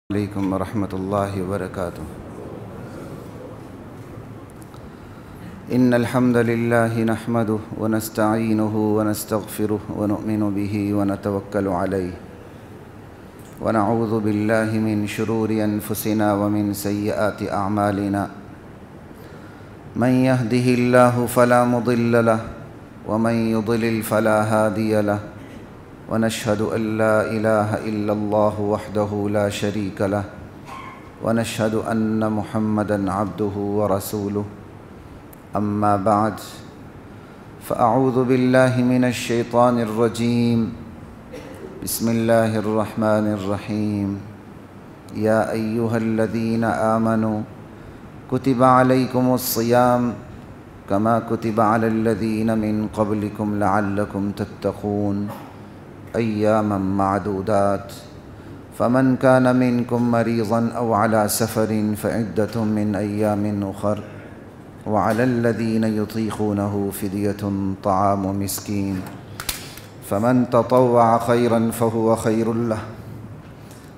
علیکم ورحمۃ اللہ وبرکاتہ۔ ان الحمد للہ نحمده ونستعینه ونستغفره ونؤمن به ونتوکل علیہ ونعوذ باللہ من شرور انفسنا ومن سیئات اعمالنا من يهده اللہ فلا مضل له ومن يضلل فلا هادی له ونشهد أن لا إله إلا الله وحده لا شريك له ونشهد أن محمدًا عبده ورسوله أما بعد فأعوذ بالله من الشيطان الرجيم بسم الله الرحمن الرحيم يا أيها الذين آمنوا كتب عليكم الصيام كما كتب على الذين من قبلكم لعلكم تتقون ایاما معدودات فمن كان منكم مريضا او على سفر فعدة من ايام اخر وعلى الذين يطيقونه فدية طعام مسكين فمن تطوع خيرا فهو خير له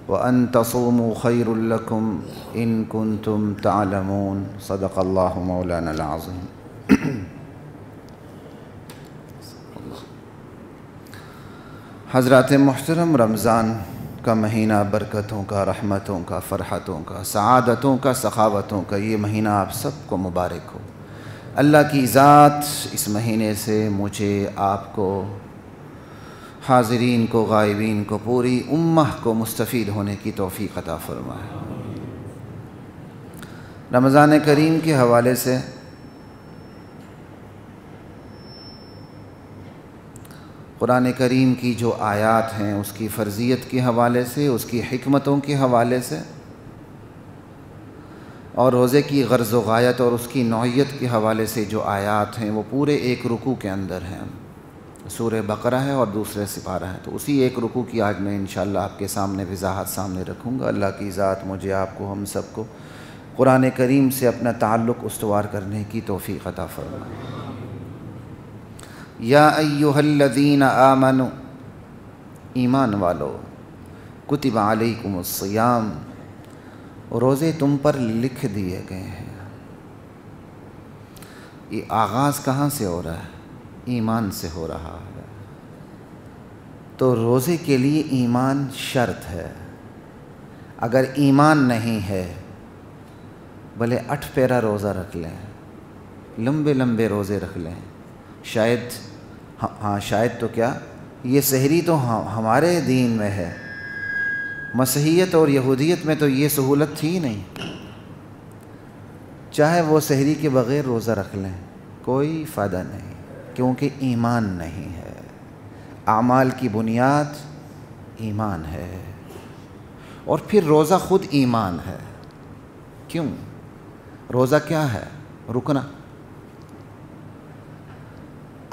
وان تصوموا خير لكم ان كنتم تعلمون صدق الله مولانا العظيم۔ حضرات محترم، رمضان کا مہینہ برکتوں کا، رحمتوں کا، فرحتوں کا، سعادتوں کا، سخاوتوں کا یہ مہینہ آپ سب کو مبارک ہو۔ اللہ کی ذات اس مہینے سے مجھے، آپ کو، حاضرین کو، غائبین کو، پوری امہ کو مستفید ہونے کی توفیق عطا فرمائے۔ رمضان کریم کے حوالے سے قرآن کریم کی جو آیات ہیں اس کی فرضیت کے حوالے سے، اس کی حکمتوں کے حوالے سے، اور روزے کی غرض و غایت اور اس کی نوعیت کے حوالے سے جو آیات ہیں وہ پورے ایک رکوع کے اندر ہیں۔ سورہ بقرہ ہے اور دوسرے سپارہ ہے، تو اسی ایک رکوع کی آج میں انشاءاللہ آپ کے سامنے وضاحت سامنے رکھوں گا۔ اللہ کی ذات مجھے، آپ کو، ہم سب کو قرآن کریم سے اپنا تعلق استوار کرنے کی توفیق عطا فرمائے۔ یا ایہا الذین آمنوا، ایمان والو، کتب علیکم الصیام، روزے تم پر لکھ دیے گئے ہیں۔ یہ آغاز کہاں سے ہو رہا ہے؟ ایمان سے ہو رہا ہے۔ تو روزے کے لیے ایمان شرط ہے۔ اگر ایمان نہیں ہے، بھلے 8 پیرا روزہ رکھ لیں، لمبے لمبے روزے رکھ لیں، شاید تو کیا، یہ سحری تو ہمارے دین میں ہے، مسیحیت اور یہودیت میں تو یہ سہولت تھی ہی نہیں۔ چاہے وہ سحری کے بغیر روزہ رکھ لیں، کوئی فائدہ نہیں، کیونکہ ایمان نہیں ہے۔ اعمال کی بنیاد ایمان ہے، اور پھر روزہ خود ایمان ہے۔ کیوں؟ روزہ کیا ہے؟ رکنا۔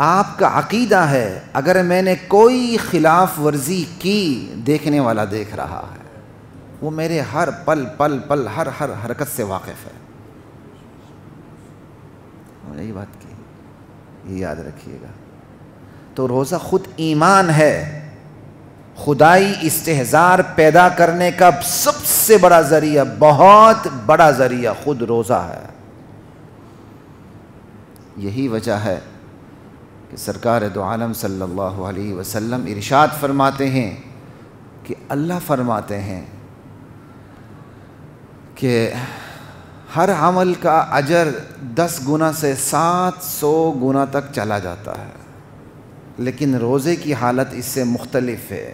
آپ کا عقیدہ ہے اگر میں نے کوئی خلاف ورزی کی، دیکھنے والا دیکھ رہا ہے، وہ میرے ہر پل ہر حرکت سے واقف ہے۔ یہی بات کی، یہ یاد رکھیے گا۔ تو روزہ خود ایمان ہے۔ خدائی استحضار پیدا کرنے کا سب سے بڑا ذریعہ، بہت بڑا ذریعہ خود روزہ ہے۔ یہی وجہ ہے کہ سرکار دو عالم صلی اللہ علیہ وسلم ارشاد فرماتے ہیں کہ اللہ فرماتے ہیں کہ ہر عمل کا اجر 10 گنا سے 700 گنا تک چلا جاتا ہے، لیکن روزے کی حالت اس سے مختلف ہے۔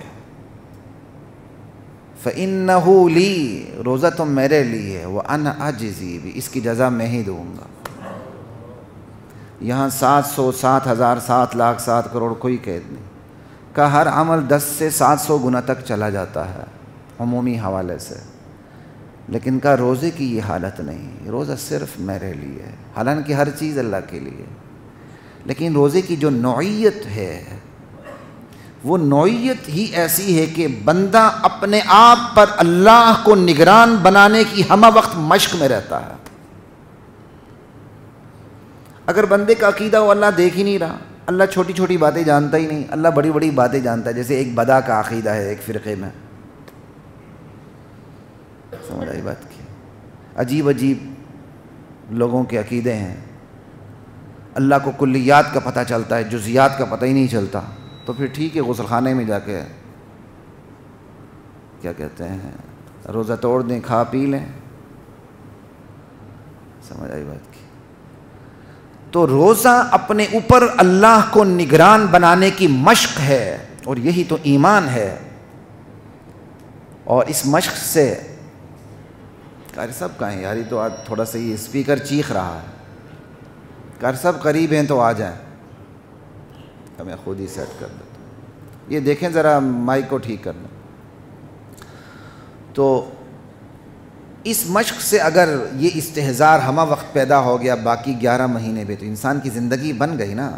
فَإِنَّهُ لِي، روزہ تو میرے لیے، وَأَنَا أَجْزِي بِهِ، اس کی جزا میں ہی دوں گا۔ یہاں 700، 7,000، 7 لاکھ، 7 کروڑ کوئی قید نہیں، کا ہر عمل 10 سے 700 گنا تک چلا جاتا ہے عمومی حوالے سے، لیکن کا روزے کی یہ حالت نہیں، روزہ صرف میرے لیے ہے، حالانکہ ہر چیز اللہ کے لیے، لیکن روزے کی جو نوعیت ہے وہ نوعیت ہی ایسی ہے کہ بندہ اپنے آپ پر اللہ کو نگران بنانے کی ہمہ وقت مشق میں رہتا ہے۔ اگر بندے کا عقیدہ ہو اللہ دیکھ ہی نہیں رہا، اللہ چھوٹی چھوٹی باتیں جانتا ہی نہیں، اللہ بڑی بڑی باتیں جانتا ہے، جیسے ایک بدا کا عقیدہ ہے ایک فرقے میں، سمجھ آئی بات کی؟ عجیب عجیب لوگوں کے عقیدے ہیں، اللہ کو کلیات کا پتہ چلتا ہے، جزیات کا پتہ ہی نہیں چلتا، تو پھر ٹھیک ہے غسل خانے میں جا کے کیا کہتے ہیں روزہ توڑ دیں، کھا پی لیں۔ سمجھ آئی بات کی؟ تو روزہ اپنے اوپر اللہ کو نگران بنانے کی مشق ہے، اور یہی تو ایمان ہے۔ اور اس مشق سے قاری صاحب کہاں ہیں یار؟ یہ تو آج تھوڑا سا یہ اسپیکر چیخ رہا ہے۔ قاری صاحب قریب ہیں تو آ جائیں، میں خود ہی سیٹ کر دیتا ہوں۔ یہ دیکھیں ذرا مائک کو ٹھیک کرنا۔ تو اس مشق سے اگر یہ استحضار ہمہ وقت پیدا ہو گیا باقی 11 مہینے بھی، تو انسان کی زندگی بن گئی نا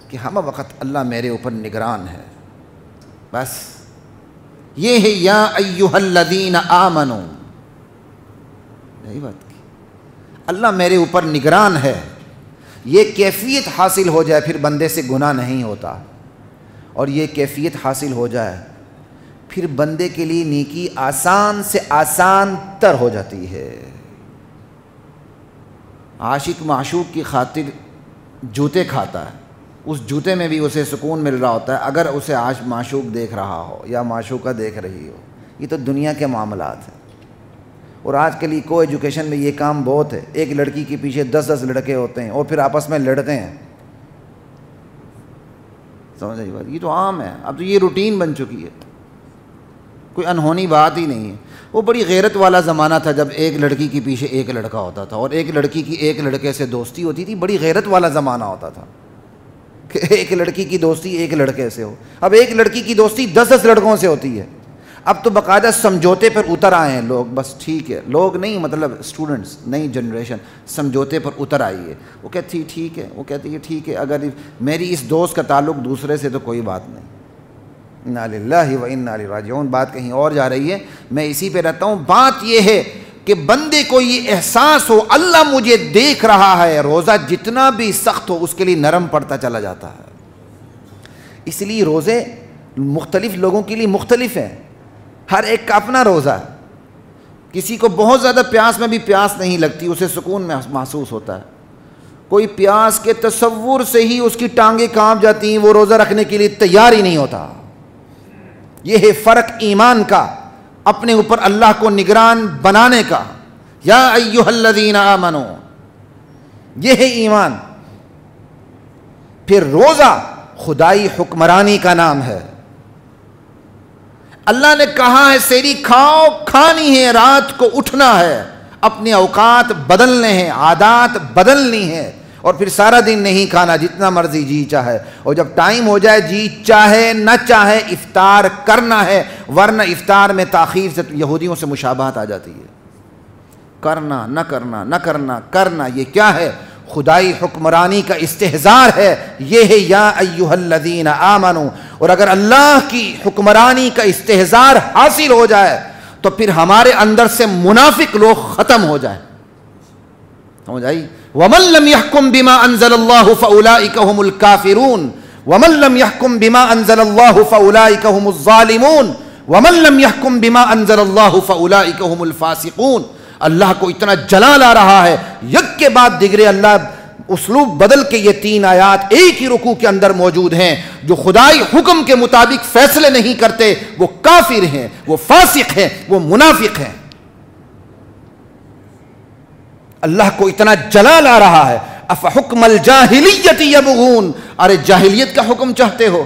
کہ ہمہ وقت اللہ میرے اوپر نگران ہے۔ بس یہ ہے یا ایھا الذین آمنو، یہی بات کی، اللہ میرے اوپر نگران ہے۔ یہ کیفیت حاصل ہو جائے پھر بندے سے گناہ نہیں ہوتا، اور یہ کیفیت حاصل ہو جائے پھر بندے کے لیے نیکی آسان سے آسان تر ہو جاتی ہے۔ عاشق معشوق کی خاطر جوتے کھاتا ہے، اس جوتے میں بھی اسے سکون مل رہا ہوتا ہے اگر اسے معشوق دیکھ رہا ہو یا معشوقہ دیکھ رہی ہو۔ یہ تو دنیا کے معاملات ہیں، اور آج کل کو ایجوکیشن میں یہ کام بہت ہے۔ ایک لڑکی کے پیچھے 10 لڑکے ہوتے ہیں اور پھر آپس میں لڑتے ہیں۔ سمجھ آئی بات؟ یہ تو عام ہے، اب تو یہ روٹین بن چکی ہے، کوئی انہونی بات ہی نہیں ہے۔ وہ بڑی غیرت والا زمانہ تھا جب ایک لڑکی کے پیچھے ایک لڑکا ہوتا تھا، اور ایک لڑکی کی ایک لڑکے سے دوستی ہوتی تھی۔ بڑی غیرت والا زمانہ ہوتا تھا کہ ایک لڑکی کی دوستی ایک لڑکے سے ہو۔ اب ایک لڑکی کی دوستی 10 لڑکوں سے ہوتی ہے۔ اب تو باقاعدہ سمجھوتے پر اتر آئے ہیں لوگ، بس ٹھیک ہے، لوگ نہیں مطلب اسٹوڈنٹس، نئی جنریشن سمجھوتے پر اتر آئی ہے۔ وہ کہتی ٹھیک ہے، وہ کہتی ہے ٹھیک ہے، اگر میری اس دوست کا تعلق دوسرے سے تو کوئی بات نہیں۔ انا للہ و انا الیہ راجعون۔ بات کہیں اور جا رہی ہے، میں اسی پہ رہتا ہوں۔ بات یہ ہے کہ بندے کو یہ احساس ہو اللہ مجھے دیکھ رہا ہے، روزہ جتنا بھی سخت ہو اس کے لیے نرم پڑتا چلا جاتا ہے۔ اس لیے روزے مختلف لوگوں کے لیے مختلف ہیں، ہر ایک کا اپنا روزہ ہے۔ کسی کو بہت زیادہ پیاس میں بھی پیاس نہیں لگتی، اسے سکون محسوس ہوتا ہے۔ کوئی پیاس کے تصور سے ہی اس کی ٹانگیں کانپ جاتی ہیں، وہ روزہ رکھنے کے لیے تیار ہی نہیں ہوتا۔ یہ ہے فرق ایمان کا، اپنے اوپر اللہ کو نگران بنانے کا۔ یا ایھا الذین آمنو، یہ ہے ایمان۔ پھر روزہ خدائی حکمرانی کا نام ہے۔ اللہ نے کہا ہے سیری کھاؤ، کھانی ہے، رات کو اٹھنا ہے، اپنے اوقات بدلنے ہیں، عادات بدلنی ہے، اور پھر سارا دن نہیں کھانا، جتنا مرضی جی چاہے، اور جب ٹائم ہو جائے جی چاہے نہ چاہے افطار کرنا ہے، ورنہ افطار میں تاخیر سے یہودیوں سے مشابہت آ جاتی ہے۔ کرنا نہ کرنا، نہ کرنا کرنا، یہ کیا ہے؟ خدائی حکمرانی کا استحضار ہے۔ یہ ہے یا ایھا الذین آمنو۔ اور اگر اللہ کی حکمرانی کا استحضار حاصل ہو جائے تو پھر ہمارے اندر سے منافق لوگ ختم ہو جائیں۔ سمجھ آئی؟ وَمَن لَّمْ يَحْكُم بِمَا أَنزَلَ اللَّهُ فَأُولَٰئِكَ هُمُ الْكَافِرُونَ وَمَن لَّمْ يَحْكُم بِمَا أَنزَلَ اللَّهُ فَأُولَٰئِكَ هُمُ الظَّالِمُونَ وَمَن لَّمْ يَحْكُم بِمَا أَنزَلَ اللَّهُ فَأُولَٰئِكَ هُمُ الْفَاسِقُونَ۔ اللہ کو اتنا جلال آ رہا ہے، یک کے بعد دیگرے اللہ اسلوب بدل کے یہ 3 آیات ایک ہی رکوع کے اندر موجود ہیں۔ جو خدائی حکم کے مطابق فیصلے نہیں کرتے وہ کافر ہیں، وہ فاسق ہیں، وہ منافق ہیں۔ اللہ کو اتنا جلال آ رہا ہے۔ افحکم الجاہلیت یبغون، ارے جاہلیت کا حکم چاہتے ہو؟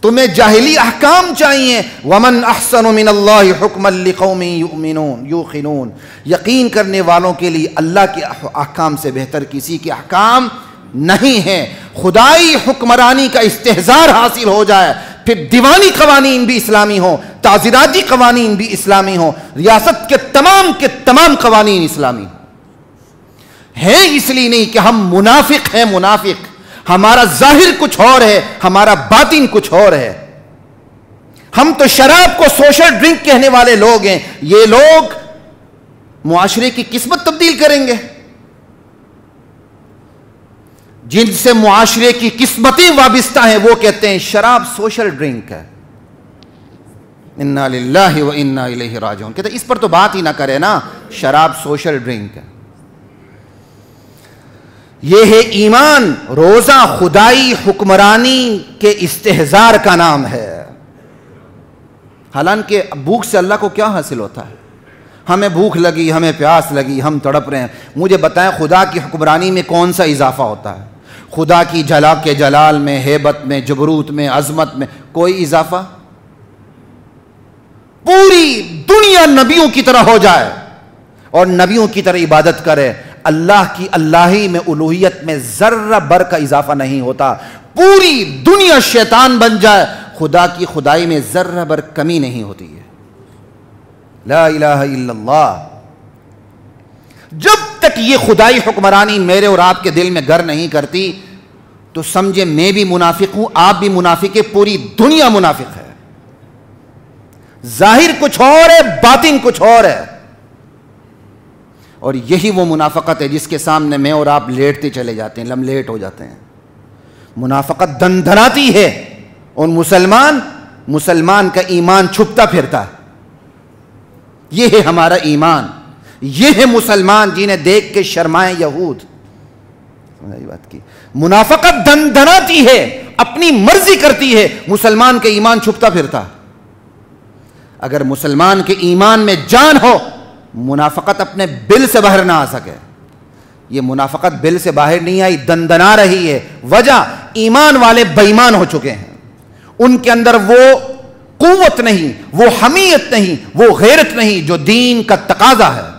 تمہیں جاہلی احکام چاہیے۔ ومن احسن من اللہ حکما لقوم یؤمنون یوقنون، یقین کرنے والوں کے لیے اللہ کے احکام سے بہتر کسی کے احکام نہیں ہیں۔ خدائی حکمرانی کا استحضار حاصل ہو جائے، پھر دیوانی قوانین بھی اسلامی ہوں، تعزیراتی قوانین بھی اسلامی ہوں، ریاست کے تمام قوانین اسلامی ہیں۔ اس لیے نہیں کہ ہم منافق ہیں، منافق ہمارا ظاہر کچھ اور ہے، ہمارا باطن کچھ اور ہے۔ ہم تو شراب کو سوشل ڈرنک کہنے والے لوگ ہیں، یہ لوگ معاشرے کی قسمت تبدیل کریں گے۔ جن سے معاشرے کی قسمتیں وابستہ ہیں وہ کہتے ہیں شراب سوشل ڈرنک ہے۔ انا للہ و انا الیہ راجعون. کہتے اس پر تو بات ہی نہ کرے نا, شراب سوشل ڈرنک ہے. یہ ہے ایمان. روزہ خدائی حکمرانی کے استحضار کا نام ہے. حالانکہ بھوک سے اللہ کو کیا حاصل ہوتا ہے؟ ہمیں بھوک لگی, ہمیں پیاس لگی, ہم تڑپ رہے ہیں. مجھے بتائیں خدا کی حکمرانی میں کون سا اضافہ ہوتا ہے؟ خدا کی جلال میں, ہیبت میں, جبروت میں, عظمت میں کوئی اضافہ؟ پوری دنیا نبیوں کی طرح ہو جائے اور نبیوں کی طرح عبادت کرے, اللہ کی اللہی میں, الوہیت میں ذرہ بر کا اضافہ نہیں ہوتا. پوری دنیا شیطان بن جائے, خدا کی خدائی میں ذرہ بر کمی نہیں ہوتی ہے. لا الہ الا اللہ. جب تک یہ خدائی حکمرانی میرے اور آپ کے دل میں گر نہیں کرتی تو سمجھے میں بھی منافق ہوں, آپ بھی منافق ہے, پوری دنیا منافق ہے. ظاہر کچھ اور ہے, باطن کچھ اور ہے. اور یہی وہ منافقت ہے جس کے سامنے میں اور آپ لیٹتے چلے جاتے ہیں, لملیٹ ہو جاتے ہیں. منافقت دندناتی ہے اور مسلمان کا ایمان چھپتا پھرتا ہے. یہ ہے ہمارا ایمان, یہ ہے مسلمان جنہیں دیکھ کے شرمائیں یہود. سمجھائی بات کی؟ منافقت دندناتی ہے, اپنی مرضی کرتی ہے, مسلمان کا ایمان چھپتا پھرتا. اگر مسلمان کے ایمان میں جان ہو, منافقت اپنے بل سے باہر نہ آ سکے. یہ منافقت بل سے باہر نہیں آئی, دندنا رہی ہے. وجہ ایمان والے بے ایمان ہو چکے ہیں. ان کے اندر وہ قوت نہیں, وہ حمیت نہیں, وہ غیرت نہیں جو دین کا تقاضا ہے.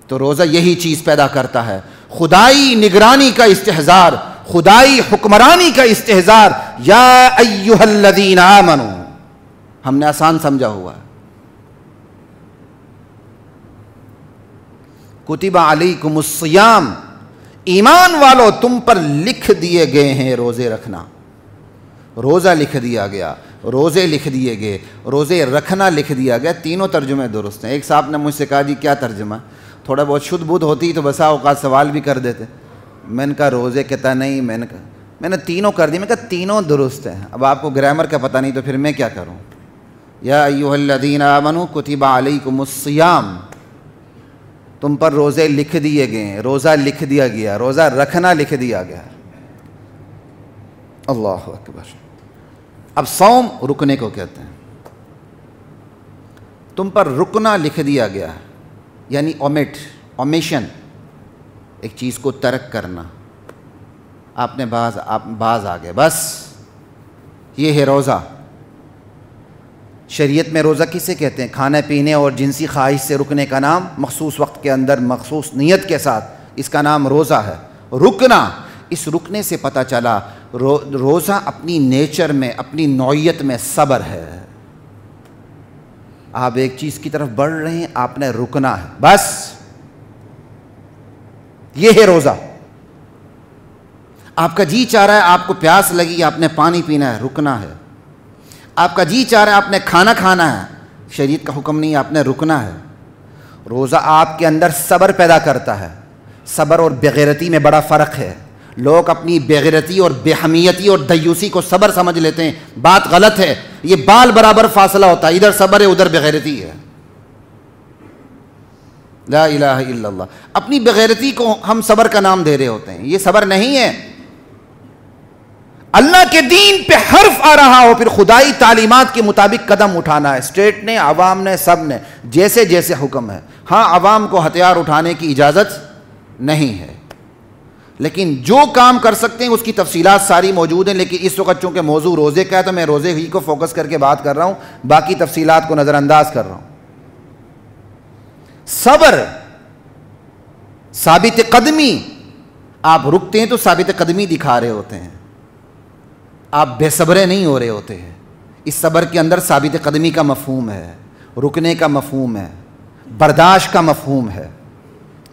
تو روزہ یہی چیز پیدا کرتا ہے, خدائی نگرانی کا استحضار, خدائی حکمرانی کا استحضار. یا ایھا الذین آمنوا, ہم نے آسان سمجھا ہوا ہے. کتب علیکم الصیام, ایمان والو تم پر لکھ دیے گئے ہیں روزے رکھنا. روزہ لکھ دیا گیا, روزے لکھ دیے گئے, روزے رکھنا لکھ دیا گیا. تینوں ترجمے درست ہیں. ایک صاحب نے مجھ سے کہا جی کیا ترجمہ؟ تھوڑا بہت شدھ بدھ ہوتی تو بسا اوقات سوال بھی کر دیتے. میں نے کہا روزے کہتا نہیں, میں نے تینوں کر دی. میں کہا تینوں درست ہیں. اب آپ کو گرامر کا پتہ نہیں تو پھر میں کیا کروں؟ یا ایھا الذین آمنوا کتب علیکم الصیام, تم پر روزے لکھ دیے گئے ہیں, روزہ لکھ دیا گیا, روزہ رکھنا لکھ دیا گیا. اللہ اکبر. اب صوم رکنے کو کہتے ہیں. تم پر رکنا لکھ دیا گیا, یعنی اومیشن, ایک چیز کو ترک کرنا. آپ نے باز آ گئے, بس یہ ہے روزہ. شریعت میں روزہ کسے کہتے ہیں؟ کھانے پینے اور جنسی خواہش سے رکنے کا نام, مخصوص وقت کے اندر مخصوص نیت کے ساتھ, اس کا نام روزہ ہے. رکنا, اس رکنے سے پتہ چلا روزہ اپنی نیچر میں, اپنی نوعیت میں صبر ہے. آپ ایک چیز کی طرف بڑھ رہے ہیں, آپ نے رکنا ہے, بس یہ ہے روزہ. آپ کا جی چاہ رہا ہے, آپ کو پیاس لگی, آپ نے پانی پینا ہے, رکنا ہے. آپ کا جی چاہ رہا ہے, آپ نے کھانا کھانا ہے, شریعت کا حکم نہیں, آپ نے رکنا ہے. روزہ آپ کے اندر صبر پیدا کرتا ہے. صبر اور بغیرتی میں بڑا فرق ہے. لوگ اپنی بغیرتی اور بے حمیتی اور دیوسی کو صبر سمجھ لیتے ہیں, بات غلط ہے. یہ بال برابر فاصلہ ہوتا ہے, ادھر صبر ہے ادھر بغیرتی ہے. لا الہ الا اللہ. اپنی بغیرتی کو ہم صبر کا نام دے رہے ہوتے ہیں, یہ صبر نہیں ہے. اللہ کے دین پہ حرف آ رہا ہو, پھر خدائی تعلیمات کے مطابق قدم اٹھانا ہے. اسٹیٹ نے, عوام نے, سب نے, جیسے جیسے حکم ہے. ہاں عوام کو ہتھیار اٹھانے کی اجازت نہیں ہے, لیکن جو کام کر سکتے ہیں اس کی تفصیلات ساری موجود ہیں. لیکن اس وقت چونکہ موضوع روزے کا ہے تو میں روزے ہی کو فوکس کر کے بات کر رہا ہوں, باقی تفصیلات کو نظر انداز کر رہا ہوں. صبر, ثابت قدمی. آپ رکتے ہیں تو ثابت قدمی دکھا رہے ہوتے ہیں, آپ بے صبرے نہیں ہو رہے ہوتے ہیں. اس صبر کے اندر ثابت قدمی کا مفہوم ہے, رکنے کا مفہوم ہے, برداشت کا مفہوم ہے.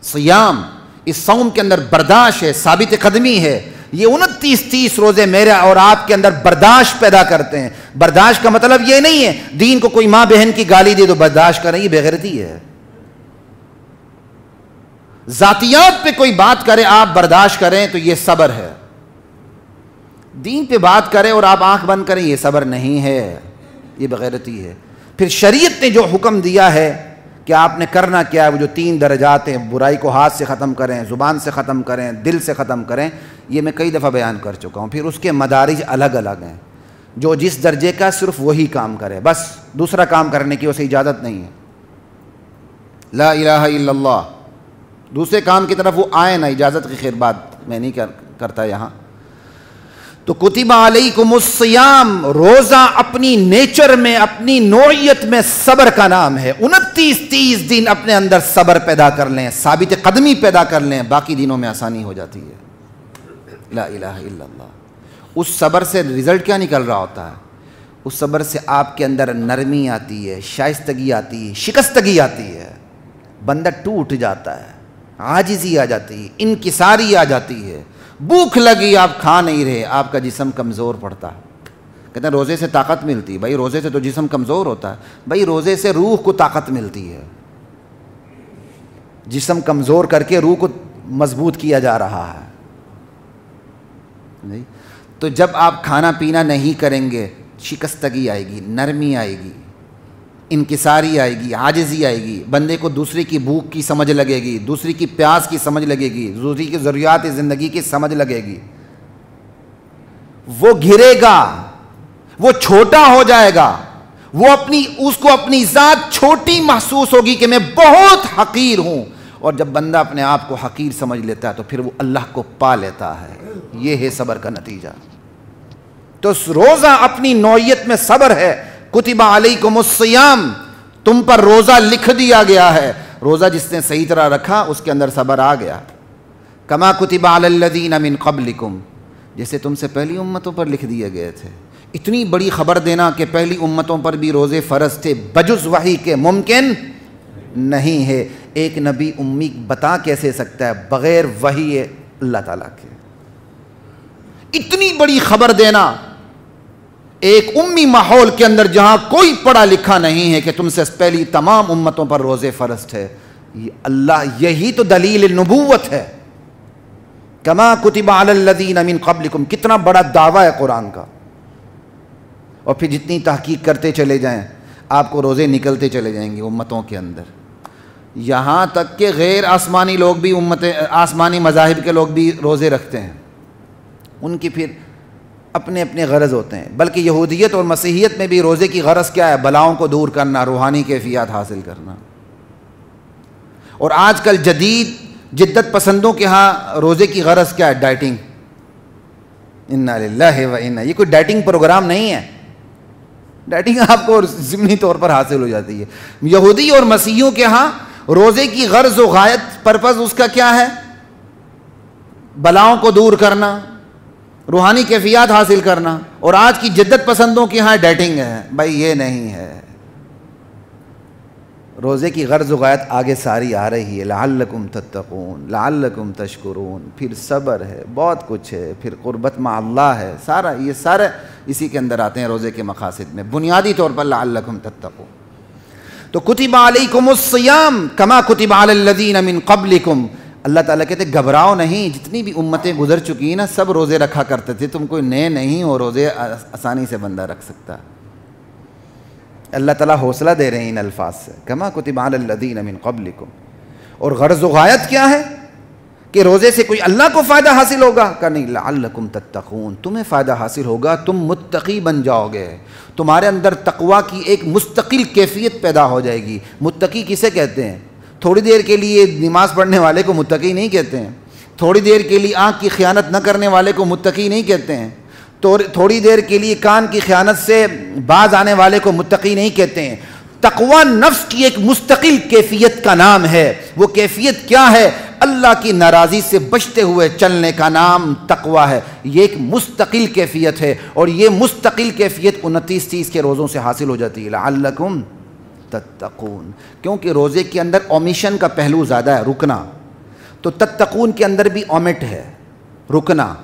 صیام, اس صوم کے اندر برداشت ہے, ثابت قدمی ہے. یہ 29-30 روزے میرے اور آپ کے اندر برداشت پیدا کرتے ہیں. برداشت کا مطلب یہ نہیں ہے دین کو کوئی ماں بہن کی گالی دے تو برداشت کریں, یہ بےغیرتی ہے. ذاتیات پہ کوئی بات کرے آپ برداشت کریں تو یہ صبر ہے. دین پہ بات کرے اور آپ آنکھ بند کریں, یہ صبر نہیں ہے. یہ بغیرتی ہے۔ پھر شریعت نے جو حکم دیا ہے کہ آپ نے کرنا کیا ہے، وہ جو 3 درجات ہیں، برائی کو ہاتھ سے ختم کریں، زبان سے ختم کریں، دل سے ختم کریں، یہ میں کئی دفعہ بیان کر چکا ہوں۔ پھر اس کے مدارج الگ الگ ہیں، جو جس درجے کا صرف وہی کام کرے، بس دوسرا کام کرنے کی اسے اجازت نہیں ہے۔ لا الہ الا اللہ، دوسرے کام کی طرف وہ آئے نہ، اجازت کی خیر بات میں نہیں کرتا یہاں۔ تو کتب علیکم الصیام، روزہ اپنی نیچر میں، اپنی نوعیت میں صبر کا نام ہے۔ 29-30 دن اپنے اندر صبر پیدا کر لیں، ثابت قدمی پیدا کر لیں، باقی دنوں میں آسانی ہو جاتی ہے۔ لا الہ الا اللہ۔ اس صبر سے رزلٹ کیا نکل رہا ہوتا ہے؟ اس صبر سے آپ کے اندر نرمی آتی ہے، شائستگی آتی ہے، شکستگی آتی ہے، بندہ ٹوٹ جاتا ہے، عاجزی آ جاتی ہے، انکساری آ جاتی ہے، بھوک لگی آپ کھا نہیں رہے، آپ کا جسم کمزور پڑتا ہے۔ کہتے ہیں روزے سے طاقت ملتی ہے، بھائی روزے سے تو جسم کمزور ہوتا ہے، بھائی روزے سے روح کو طاقت ملتی ہے، جسم کمزور کر کے روح کو مضبوط کیا جا رہا ہے۔ نہیں تو جب آپ کھانا پینا نہیں کریں گے، شکستگی آئے گی، نرمی آئے گی، انکساری آئے گی، عاجزی آئے گی، بندے کو دوسرے کی بھوک کی سمجھ لگے گی، دوسری کی پیاس کی سمجھ لگے گی، دوسری کی ضروریات زندگی کی سمجھ لگے گی، وہ گرے گا، وہ چھوٹا ہو جائے گا، وہ اس کو اپنی ذات چھوٹی محسوس ہوگی کہ میں بہت حقیر ہوں، اور جب بندہ اپنے آپ کو حقیر سمجھ لیتا ہے تو پھر وہ اللہ کو پا لیتا ہے۔ یہ ہے صبر کا نتیجہ۔ تو روزہ اپنی نوعیت میں صبر ہے۔ کتب علیکم الصیام، تم پر روزہ لکھ دیا گیا ہے۔ روزہ جس نے صحیح طرح رکھا اس کے اندر صبر آ گیا۔ کما کتب علی الذین من قبلکم، جیسے تم سے پہلی امتوں پر لکھ دیے گئے تھے۔ اتنی بڑی خبر دینا کہ پہلی امتوں پر بھی روزے فرض تھے، بجز وحی کے ممکن نہیں ہے۔ ایک نبی امی بتا کیسے سکتا ہے بغیر وحی اللہ تعالیٰ کے؟ اتنی بڑی خبر دینا ایک امی ماحول کے اندر جہاں کوئی پڑھا لکھا نہیں ہے کہ تم سے پہلی تمام امتوں پر روزے فرض تھے، یہی تو دلیل نبوت ہے۔ کما کتب علی الذین من قبلکم، کتنا بڑا دعویٰ ہے قرآن کا۔ اور پھر جتنی تحقیق کرتے چلے جائیں آپ کو روزے نکلتے چلے جائیں گے امتوں کے اندر، یہاں تک کہ غیر آسمانی لوگ بھی، آسمانی مذاہب کے لوگ بھی روزے رکھتے ہیں۔ ان کی پھر اپنے اپنے غرض ہوتے ہیں، بلکہ یہودیت اور مسیحیت میں بھی روزے کی غرض کیا ہے؟ بلاؤں کو دور کرنا، روحانی کیفیات حاصل کرنا۔ اور آج کل جدید جدت پسندوں کے ہاں روزے کی غرض کیا ہے؟ ڈائٹنگ۔ انا للہ و انا، یہ کوئی ڈائٹنگ پروگرام نہیں ہے، ڈائٹنگ آپ کو ضمنی طور پر حاصل ہو جاتی ہے۔ یہودی اور مسیحیوں کے ہاں روزے کی غرض و غایت، پرپز اس کا کیا ہے؟ بلاؤں کو دور کرنا، روحانی کیفیات حاصل کرنا۔ اور آج کی جدت پسندوں کے ہاں ڈیٹنگ ہے۔ بھائی یہ نہیں ہے، روزے کی غرض و غایت آگے ساری آ رہی ہے۔ لعلکم تتقون، لعلکم تشکرون، پھر صبر ہے، بہت کچھ ہے، پھر قربت مع اللہ ہے، سارا یہ سارے اسی کے اندر آتے ہیں روزے کے مقاصد میں، بنیادی طور پر لعلکم تتقون۔ تو کتب علیکم الصیام کما کتب علی الذین من قبلکم، اللہ تعالیٰ کہتے گھبراؤ نہیں، جتنی بھی امتیں گزر چکی ہیں نا سب روزے رکھا کرتے تھے، تم کوئی نئے نہیں ہو، روزے آسانی سے بندہ رکھ سکتا۔ اللہ تعالیٰ حوصلہ دے رہے ہیں ان الفاظ سے، کما کتب علی الذین من قبلکم۔ اور غرض و غایت کیا ہے کہ روزے سے کوئی اللہ کو فائدہ حاصل ہوگا؟ کہ نہیں، لعلکم تتقون، تمہیں فائدہ حاصل ہوگا، تم متقی بن جاؤ گے، تمہارے اندر تقویٰ کی ایک مستقل کیفیت پیدا ہو جائے گی۔ متقی کسے کہتے ہیں؟ تھوڑی دیر کے لیے نماز پڑھنے والے کو متقی نہیں کہتے ہیں، تھوڑی دیر کے لیے آنکھ کی خیانت نہ کرنے والے کو متقی نہیں کہتے ہیں، تھوڑی دیر کے لیے کان کی خیانت سے باز آنے والے کو متقی نہیں کہتے ہیں۔ تقویٰ نفس کی ایک مستقل کیفیت کا نام ہے۔ وہ کیفیت کیا ہے؟ اللہ کی ناراضی سے بچتے ہوئے چلنے کا نام تقویٰ ہے۔ یہ ایک مستقل کیفیت ہے، اور یہ مستقل کیفیت 29-30 کے روزوں سے حاصل ہو جاتی ہے۔ لعلکم تتقون، کیونکہ روزے کے اندر اومیشن کا پہلو زیادہ ہے، رکنا۔ تو تتقون کے اندر بھی اومٹ ہے، رکنا،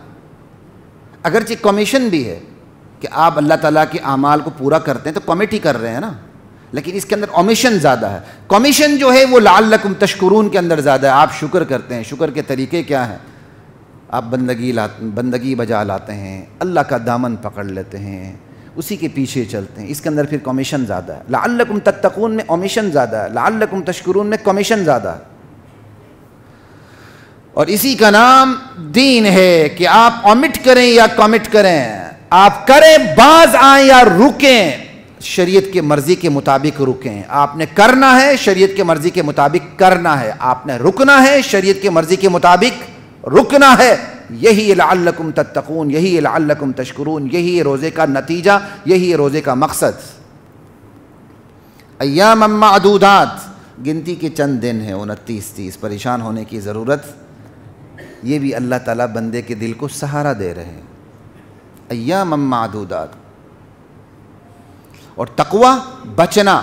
اگرچہ کمیشن بھی ہے کہ آپ اللہ تعالیٰ کے اعمال کو پورا کرتے ہیں تو کمٹ ہی کر رہے ہیں نا، لیکن اس کے اندر اومیشن زیادہ ہے۔ کمیشن جو ہے وہ لعلکم تشکرون کے اندر زیادہ ہے، آپ شکر کرتے ہیں۔ شکر کے طریقے کیا ہیں؟ آپ بندگی بجا لاتے ہیں، اللہ کا دامن پکڑ لیتے ہیں، اسی کے پیچھے چلتے ہیں. اس کے اندر پھر کمیشن زیادہ ہے. لعلکم تتقون میں کمیشن زیادہ ہے, لعلکم تشکرون میں کمیشن زیادہ ہے. اور اسی کا نام دین ہے کہ آپ omit کریں یا کمٹ کریں, آپ کریں باز آئیں یا رکیں, شریعت کی مرضی کے مطابق رکیں. آپ نے کرنا ہے شریعت کی مرضی کے مطابق کرنا ہے, آپ نے رکنا ہے شریعت کی مرضی کے مطابق رکنا ہے. یہی لعلکم تتقون, یہی لعلکم تشکرون, یہی روزے کا نتیجہ, یہی روزے کا مقصد. ایام معدودات, گنتی کے چند دن ہیں, 29-30, پریشان ہونے کی ضرورت. یہ بھی اللہ تعالیٰ بندے کے دل کو سہارا دے رہے ہیں. ایام معدودات. اور تقوی بچنا,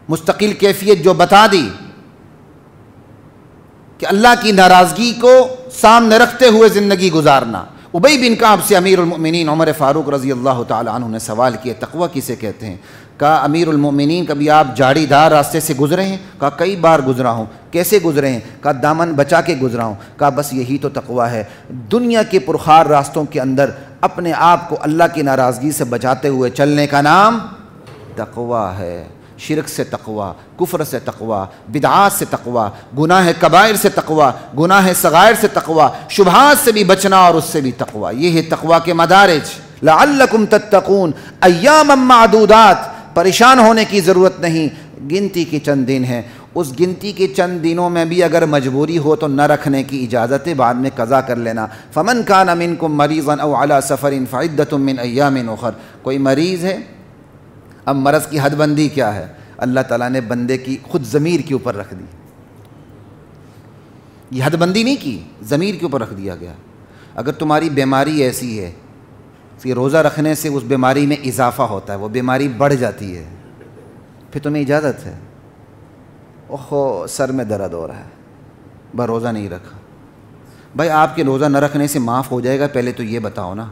مستقل کیفیت جو بتا دی کہ اللہ کی ناراضگی کو سامنے رکھتے ہوئے زندگی گزارنا. ابی بن کعب سے امیر المؤمنین عمر فاروق رضی اللہ تعالی عنہ نے سوال کیا تقوی کسے کہتے ہیں؟ کہا امیر المؤمنین کبھی آپ جھاڑی دار راستے سے گزرے ہیں؟ کہا کئی بار گزرا ہوں. کیسے گزرے ہیں؟ کہا دامن بچا کے گزرا ہوں. کہا بس یہی تو تقوی ہے. دنیا کے پرخار راستوں کے اندر اپنے آپ کو اللہ کی ناراضگی سے بچاتے ہوئے چلنے کا نام تقوی ہے. شرک سے تقوی, کفر سے تقوی, بدعات سے تقوی, گناہ کبائر سے تقوی, گناہ صغائر سے تقوی, شبہات سے بھی بچنا اور اس سے بھی تقوی. یہ ہے تقوی کے مدارج. لعلکم تتقون, ایام معدودات, پریشان ہونے کی ضرورت نہیں, گنتی کے چند دن ہیں. اس گنتی کے چند دنوں میں بھی اگر مجبوری ہو تو نہ رکھنے کی اجازت ہے, بعد میں قضا کر لینا. فمن کان منکم مریضا او علی سفر فعدۃ من ایام اخر. کوئی مریض ہے, اب مرض کی حد بندی کیا ہے؟ اللہ تعالیٰ نے بندے کی خود ضمیر کے اوپر رکھ دی. یہ حد بندی نہیں کی, ضمیر کے اوپر رکھ دیا گیا. اگر تمہاری بیماری ایسی ہے کہ روزہ رکھنے سے اس بیماری میں اضافہ ہوتا ہے, وہ بیماری بڑھ جاتی ہے, پھر تمہیں اجازت ہے. اوہو سر میں درد ہو رہا ہے, بس روزہ نہیں رکھا. بھائی آپ کے روزہ نہ رکھنے سے معاف ہو جائے گا, پہلے تو یہ بتاؤ نا.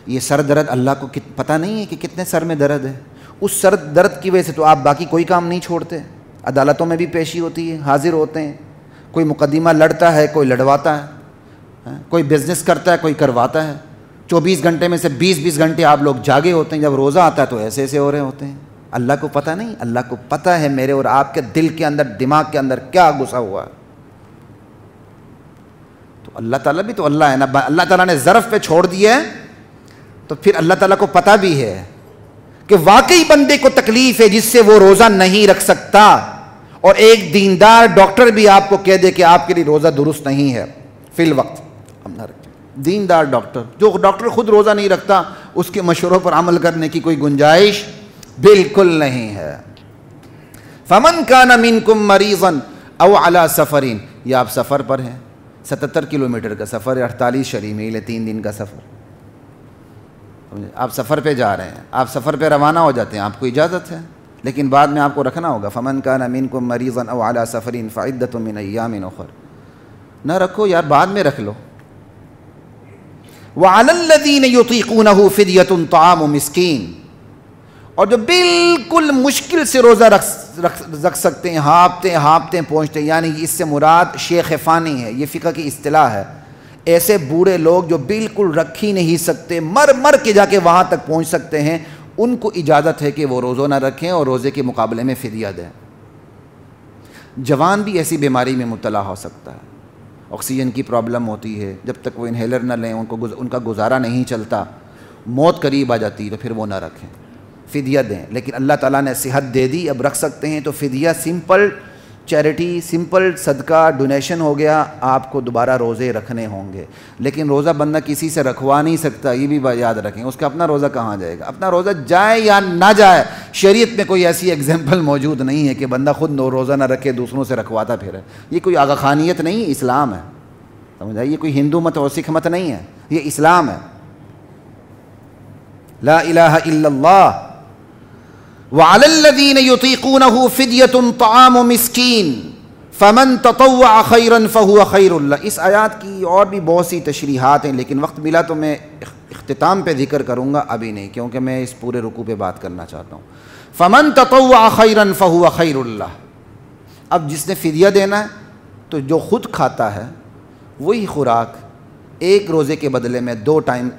یہ سر درد اللہ کو پتہ نہیں ہے کہ کتنے سر میں درد ہے؟ اس سر درد کی وجہ سے تو آپ باقی کوئی کام نہیں چھوڑتے. عدالتوں میں بھی پیشی ہوتی ہے, حاضر ہوتے ہیں, کوئی مقدمہ لڑتا ہے, کوئی لڑواتا ہے, کوئی بزنس کرتا ہے, کوئی کرواتا ہے. 24 گھنٹے میں سے 20 گھنٹے آپ لوگ جاگے ہوتے ہیں. جب روزہ آتا ہے تو ایسے ایسے ہو رہے ہوتے ہیں. اللہ کو پتہ نہیں؟ اللہ کو پتہ ہے میرے اور آپ کے دل کے اندر, دماغ کے اندر کیا گھسا ہوا ہے. تو اللہ تعالیٰ بھی تو اللہ ہے نا. اللہ تعالیٰ نے ظرف پہ چھوڑ دیا ہے تو پھر اللہ تعالیٰ کو پتہ بھی ہے کہ واقعی بندے کو تکلیف ہے جس سے وہ روزہ نہیں رکھ سکتا. اور ایک دیندار ڈاکٹر بھی آپ کو کہہ دے کہ آپ کے لیے روزہ درست نہیں ہے فی الوقت, ہم نہ رکھیں. دیندار ڈاکٹر, جو ڈاکٹر خود روزہ نہیں رکھتا, اس کے مشوروں پر عمل کرنے کی کوئی گنجائش بالکل نہیں ہے. فمن کان منکم مریضا او علی سفر, یا آپ سفر پر ہیں, 77 کلومیٹر کا سفر ہے, 48 شرعی میل ہے, 3 دن کا سفر. آپ سفر پہ جا رہے ہیں, آپ سفر پہ روانہ ہو جاتے ہیں, آپ کو اجازت ہے, لیکن بعد میں آپ کو رکھنا ہوگا. فمن کان منکم مریضا او علی سفر فعدۃ من ایام اخر. نہ رکھو یار, بعد میں رکھ لو. وعلی الذین یطیقونہ فدیۃ طعام مسکین, اور جو بالکل مشکل سے روزہ رکھ سکتے ہیں, ہانپتے پہنچتے ہیں, یعنی اس سے مراد شیخ فانی ہے, یہ فقہ کی اصطلاح ہے. ایسے بوڑھے لوگ جو بالکل رکھ ہی نہیں سکتے, مر کے جا کے وہاں تک پہنچ سکتے ہیں, ان کو اجازت ہے کہ وہ روزہ نہ رکھیں اور روزے کے مقابلے میں فدیہ دیں. جوان بھی ایسی بیماری میں مبتلا ہو سکتا ہے, آکسیجن کی پرابلم ہوتی ہے, جب تک وہ انہیلر نہ لیں ان کا گزارا نہیں چلتا, موت قریب آ جاتی ہے, تو پھر وہ نہ رکھیں, فدیہ دیں. لیکن اللہ تعالیٰ نے صحت دے دی, اب رکھ سکتے ہیں, تو فدیہ سمپل چیریٹی, سمپل صدقہ ڈونیشن ہو گیا. آپ کو دوبارہ روزے رکھنے ہوں گے, لیکن روزہ بندہ کسی سے رکھوا نہیں سکتا, یہ بھی یاد رکھیں. اس کا اپنا روزہ کہاں جائے گا؟ اپنا روزہ جائے یا نہ جائے, شریعت میں کوئی ایسی ایگزامپل موجود نہیں ہے کہ بندہ خود روزہ نہ رکھے دوسروں سے رکھواتا پھر ہے. یہ کوئی آغا خانیت نہیں, اسلام ہے, سمجھ آئیے. یہ کوئی ہندو مت اور سکھ مت نہیں ہے, یہ اسلام ہے. لا الہ الا اللہ. وعلی الذین یطیقونہ فدیۃ طعام مسکین فمن تطوع خیرا فہو خیر اللہ. اس آیات کی اور بھی بہت سی تشریحات ہیں, لیکن وقت ملا تو میں اختتام پہ ذکر کروں گا, ابھی نہیں, کیونکہ میں اس پورے رکوع پہ بات کرنا چاہتا ہوں. فمن تطوع خیرا فہو خیر اللہ. اب جس نے فدیہ دینا ہے تو جو خود کھاتا ہے وہی خوراک ایک روزے کے بدلے میں 2 ٹائم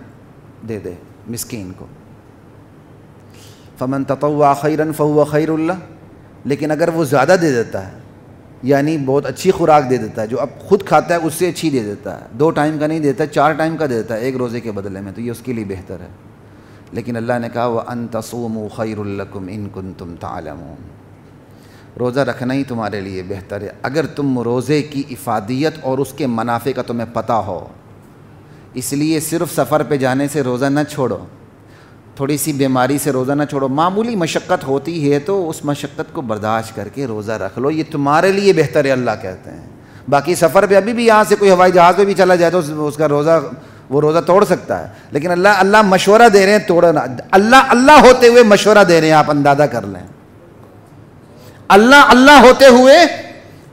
دے دے مسکین کو. فمن تطوع خیرا فهو خیر اللہ. لیکن اگر وہ زیادہ دے دیتا ہے یعنی بہت اچھی خوراک دے دیتا ہے، جو اب خود کھاتا ہے اس سے اچھی دے دیتا ہے، 2 ٹائم کا نہیں دیتا، 4 ٹائم کا دیتا ہے ایک روزے کے بدلے میں، تو یہ اس کے لیے بہتر ہے. لیکن اللہ نے کہا وَأَن تَصُومُوا خَيْرٌ لَكُمْ إِن كُنتُمْ تَعْلَمُونَ. روزہ رکھنا ہی تمہارے لیے بہتر ہے اگر تم روزے کی افادیت اور اس کے منافع کا تمہیں پتہ ہو. اس لیے صرف سفر پہ جانے سے روزہ نہ چھوڑو، تھوڑی سی بیماری سے روزہ نہ چھوڑو، معمولی مشقت ہوتی ہے تو اس مشقت کو برداشت کر کے روزہ رکھ لو، یہ تمہارے لیے بہتر ہے اللہ کہتے ہیں. باقی سفر پہ ابھی بھی یہاں سے کوئی ہوائی جہاز پہ بھی چلا جائے تو اس کا روزہ توڑ سکتا ہے. لیکن اللہ مشورہ دے رہے ہیں توڑنا. اللہ ہوتے ہوئے مشورہ دے رہے ہیں، آپ اندازہ کر لیں. اللہ ہوتے ہوئے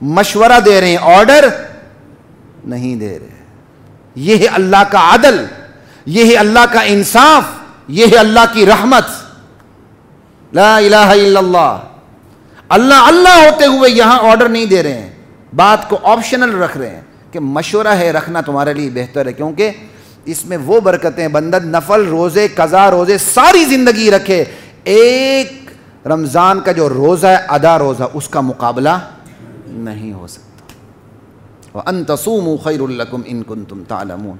مشورہ دے رہے ہیں، آرڈر نہیں دے رہے. یہ ہے اللہ کا عدل، یہ ہے اللہ کا انصاف، یہ ہے اللہ کی رحمت. لا الہ الا اللہ. اللہ ہوتے ہوئے یہاں آرڈر نہیں دے رہے ہیں، بات کو آپشنل رکھ رہے ہیں کہ مشورہ ہے رکھنا تمہارے لیے بہتر ہے، کیونکہ اس میں وہ برکتیں، بندہ نفل روزے قضا روزے ساری زندگی رکھے، ایک رمضان کا جو روزہ ہے ادا روزہ اس کا مقابلہ نہیں ہو سکتا. وَأَن تَصُومُوا خَيْرٌ لَكُمْ إِن كُنتُمْ تَعْلَمُونَ.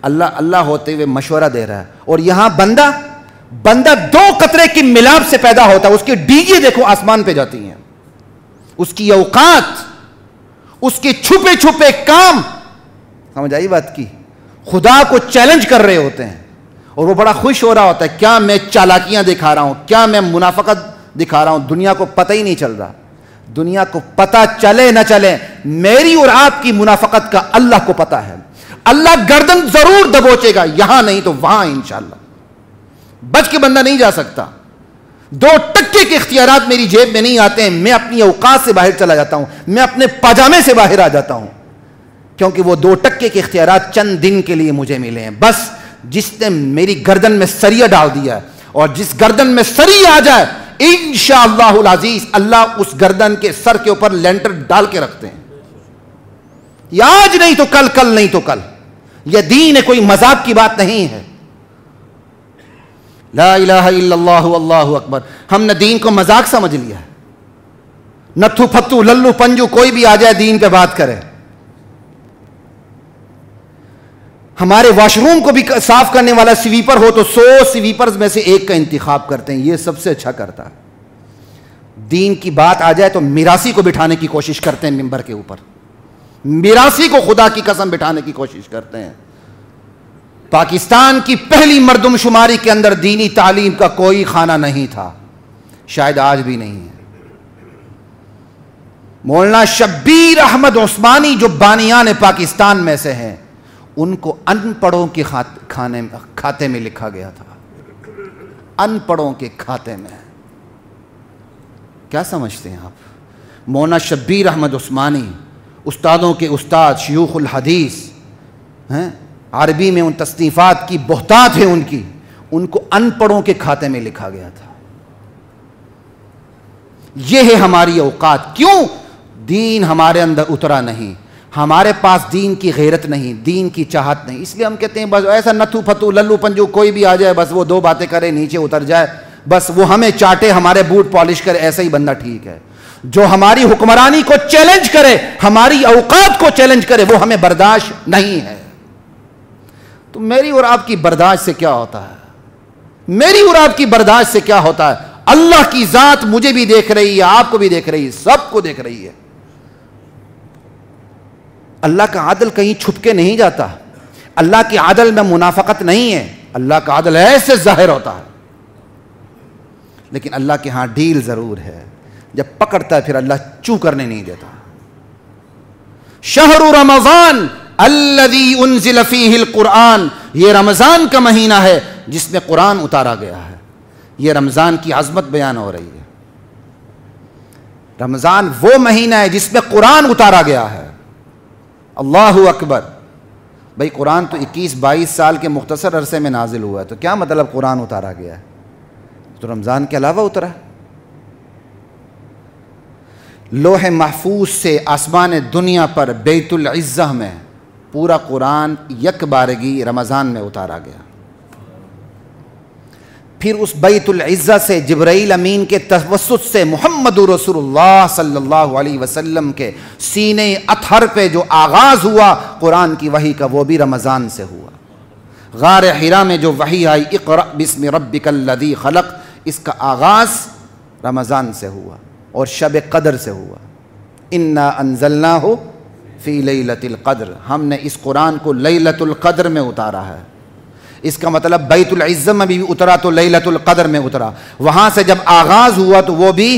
اللہ ہوتے ہوئے مشورہ دے رہا ہے. اور یہاں بندہ 2 قطرے کی ملاپ سے پیدا ہوتا ہے، اس کی ڈیگیں دیکھو آسمان پہ جاتی ہیں، اس کی اوقات، اس کے چھپے چھپے کام، سمجھ آئی بات کی، خدا کو چیلنج کر رہے ہوتے ہیں اور وہ بڑا خوش ہو رہا ہوتا ہے. کیا میں چالاکیاں دکھا رہا ہوں، کیا میں منافقت دکھا رہا ہوں، دنیا کو پتہ ہی نہیں چل رہا. دنیا کو پتہ چلے نہ چلے، میری اور آپ کی منافقت کا اللہ کو پتہ ہے. اللہ گردن ضرور دبوچے گا، یہاں نہیں تو وہاں انشاءاللہ. بچ کے بندہ نہیں جا سکتا. 2 ٹکے کے اختیارات میری جیب میں نہیں آتے ہیں، میں اپنی اوقات سے باہر چلا جاتا ہوں، میں اپنے پاجامے سے باہر آ جاتا ہوں، کیونکہ وہ 2 ٹکے کے اختیارات چند دن کے لیے مجھے ملے ہیں. بس جس نے میری گردن میں سریا ڈال دیا ہے، اور جس گردن میں سری آ جائے انشاءاللہ العزیز اللہ اس گردن کے سر کے اوپر لینٹر ڈال کے رکھتے ہیں. یا آج نہیں تو کل، کل نہیں تو کل. یہ دین ہے، کوئی مذاق کی بات نہیں ہے. لا الہ الا اللہ واللہ اکبر. ہم نے دین کو مذاق سمجھ لیا ہے. نتھو پھتو للو پنجو کوئی بھی آ جائے دین پہ بات کرے. ہمارے واش روم کو بھی صاف کرنے والا سویپر ہو تو 100 سویپرز میں سے ایک کا انتخاب کرتے ہیں، یہ سب سے اچھا کرتا ہے. دین کی بات آ جائے تو میراثی کو بٹھانے کی کوشش کرتے ہیں ممبر کے اوپر، میراثی کو خدا کی قسم بٹھانے کی کوشش کرتے ہیں. پاکستان کی پہلی مردم شماری کے اندر دینی تعلیم کا کوئی خانہ نہیں تھا، شاید آج بھی نہیں ہے. مولانا شبیر احمد عثمانی جو بانیان پاکستان میں سے ہیں، ان کو ان پڑھوں کے کھاتے میں لکھا گیا تھا. ان پڑھوں کے کھاتے میں. کیا سمجھتے ہیں آپ؟ مولانا شبیر احمد عثمانی، استادوں کے استاد، شیوخ الحدیث ہیں، عربی میں ان تصنیفات کی بہتات ہیں ان کو ان پڑھوں کے کھاتے میں لکھا گیا تھا. یہ ہے ہماری اوقات. کیوں؟ دین ہمارے اندر اترا نہیں، ہمارے پاس دین کی غیرت نہیں، دین کی چاہت نہیں. اس لیے ہم کہتے ہیں بس ایسا نتھو پھتو للو پنجو کوئی بھی آ جائے، بس وہ 2 باتیں کرے نیچے اتر جائے، بس وہ ہمیں چاٹے، ہمارے بوٹ پالش کرے، ایسا ہی بندہ ٹھیک ہے. جو ہماری حکمرانی کو چیلنج کرے، ہماری اوقات کو چیلنج کرے، وہ ہمیں برداشت نہیں ہے. تو میری اور آپ کی برداشت سے کیا ہوتا ہے؟ میری اور آپ کی برداشت سے کیا ہوتا ہے؟ اللہ کی ذات مجھے بھی دیکھ رہی ہے، آپ کو بھی دیکھ رہی ہے، سب کو دیکھ رہی ہے. اللہ کا عدل کہیں چھپ کے نہیں جاتا. اللہ کے عدل میں منافقت نہیں ہے. اللہ کا عدل ایسے ظاہر ہوتا ہے، لیکن اللہ کے ہاں ڈیل ضرور ہے. جب پکڑتا ہے پھر اللہ چوں کرنے نہیں دیتا. شہر رمضان الذی انزل فیہ القرآن، یہ رمضان کا مہینہ ہے جس میں قرآن اتارا گیا ہے. یہ رمضان کی عظمت بیان ہو رہی ہے. رمضان وہ مہینہ ہے جس میں قرآن اتارا گیا ہے. اللہ اکبر. بھئی قرآن تو 21-22 سال کے مختصر عرصے میں نازل ہوا ہے، تو کیا مطلب قرآن اتارا گیا ہے؟ تو رمضان کے علاوہ اترا. لوح محفوظ سے آسمان دنیا پر بیت العزہ میں پورا قرآن یک بارگی رمضان میں اتارا گیا. پھر اس بیت العزہ سے جبرائیل امین کے توسط سے محمد رسول اللہ صلی اللہ علیہ وسلم کے سینے اطہر پہ جو آغاز ہوا قرآن کی وحی کا، وہ بھی رمضان سے ہوا۔ غار حرا میں جو وحی آئی اقرأ بسم ربک الذی خلق، اس کا آغاز رمضان سے ہوا اور شب قدر سے ہوا۔ انا انزلناہ فی لیلۃ القدر، ہم نے اس قرآن کو لیلۃ القدر میں اتارا ہے۔ اس کا مطلب بیت العزہ میں بھی اترا تو لیلۃ القدر میں اترا، وہاں سے جب آغاز ہوا تو وہ بھی،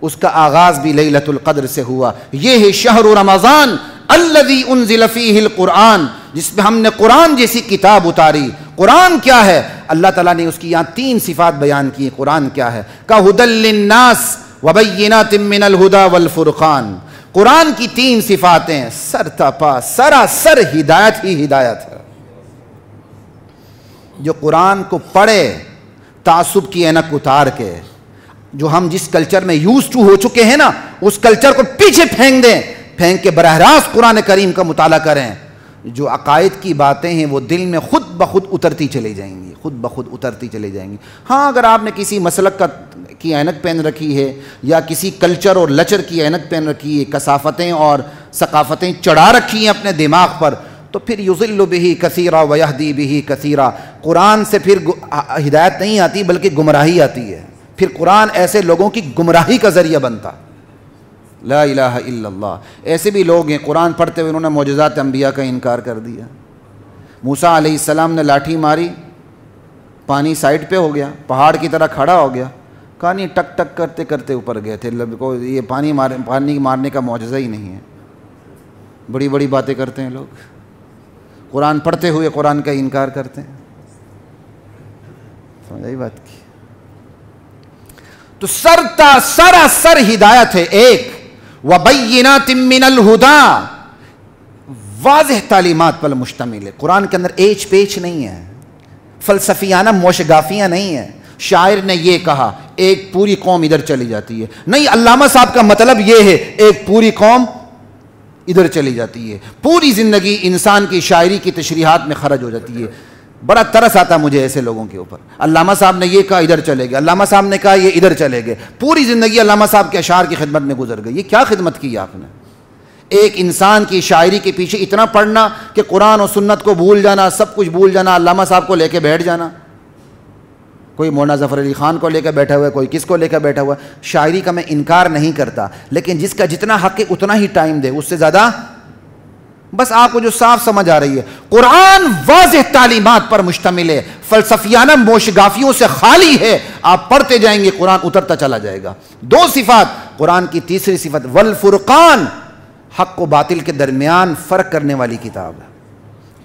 اس کا آغاز بھی لیلۃ القدر سے ہوا۔ یہ ہے شہر رمضان الذی انزل فیہ القرآن، جس میں ہم نے قرآن جیسی کتاب اتاری۔ قرآن کیا ہے؟ اللہ تعالیٰ نے اس کی یہاں 3 صفات بیان کی۔ قرآن کیا ہے؟ کہدی للناس وبینات من الہدی والفرقان۔ قرآن کی 3 صفاتیں، سرتاپا سراسر ہدایت ہی ہدایت ہے۔ جو قرآن کو پڑھے تعصب کی اینک اتار کے، جو ہم جس کلچر میں یوز ٹو ہو چکے ہیں نا، اس کلچر کو پیچھے پھینک دیں، پھینک کے براہ راست قرآن کریم کا مطالعہ کریں۔ جو عقائد کی باتیں ہیں وہ دل میں خود بخود اترتی چلی جائیں گی، خود بخود اترتی چلی جائیں گی۔ ہاں اگر آپ نے کسی مسلک کی اینک پہن رکھی ہے یا کسی کلچر اور لچر کی اینک پہن رکھی ہے، کثافتیں اور ثقافتیں چڑھا رکھی ہیں اپنے دماغ پر، تو پھر یضل بہ کثیرا ویہدی بہ کثیرا، قرآن سے پھر ہدایت نہیں آتی بلکہ گمراہی آتی ہے۔ پھر قرآن ایسے لوگوں کی گمراہی کا ذریعہ بنتا۔ لا الہ الا اللہ۔ ایسے بھی لوگ ہیں قرآن پڑھتے ہوئے انہوں نے معجزات انبیاء کا انکار کر دیا۔ موسیٰ علیہ السلام نے لاٹھی ماری، پانی سائڈ پہ ہو گیا، پہاڑ کی طرح کھڑا ہو گیا، کہا نہیں، ٹک ٹک کرتے کرتے اوپر گئے تھے۔ یہ پانی مارنے کا معجزہ ہی نہیں ہے۔ بڑی بڑی باتیں کرتے ہیں لوگ، قرآن پڑھتے ہوئے قرآن کا انکار کرتے ہیں۔ سمجھائی بات کی؟ تو سراسر ہدایت ہے ایک، وَبَيِّنَاتٍ مِّنَ الْهُدَىٰ، واضح تعلیمات پر مشتمل ہے۔ قرآن کے اندر ایچ پیچ نہیں ہے، فلسفیانہ موشگافیاں نہیں ہیں۔ شاعر نے یہ کہا ایک پوری قوم ادھر چلی جاتی ہے، نہیں، علامہ صاحب کا مطلب یہ ہے ایک پوری قوم ادھر چلی جاتی ہے۔ پوری زندگی انسان کی شاعری کی تشریحات میں خرج ہو جاتی ہے۔ بڑا ترس آتا مجھے ایسے لوگوں کے اوپر۔ علامہ صاحب نے یہ کہا ادھر چلے گئے، علامہ صاحب نے کہا یہ ادھر چلے گئے، پوری زندگی علامہ صاحب کے اشعار کی خدمت میں گزر گئی۔ یہ کیا خدمت کی آپ نے؟ ایک انسان کی شاعری کے پیچھے اتنا پڑھنا کہ قرآن و سنت کو بھول جانا، سب کچھ بھول جانا، علامہ صاحب کو لے کے بیٹھ جانا۔ کوئی مولانا ظفر علی خان کو لے کے بیٹھا ہوا ہے، کوئی کس کو لے کے بیٹھا ہوا ہے۔ شاعری کا میں انکار نہیں کرتا، لیکن جس کا جتنا حق ہے اتنا ہی ٹائم دے، اس سے زیادہ بس آپ کو جو صاف سمجھ آ رہی ہے۔ قرآن واضح تعلیمات پر مشتمل ہے، فلسفیانہ موشگافیوں سے خالی ہے۔ آپ پڑھتے جائیں گے قرآن اترتا چلا جائے گا۔ 2 صفات قرآن کی، تیسری صفت والفرقان، حق و باطل کے درمیان فرق کرنے والی کتاب ہے۔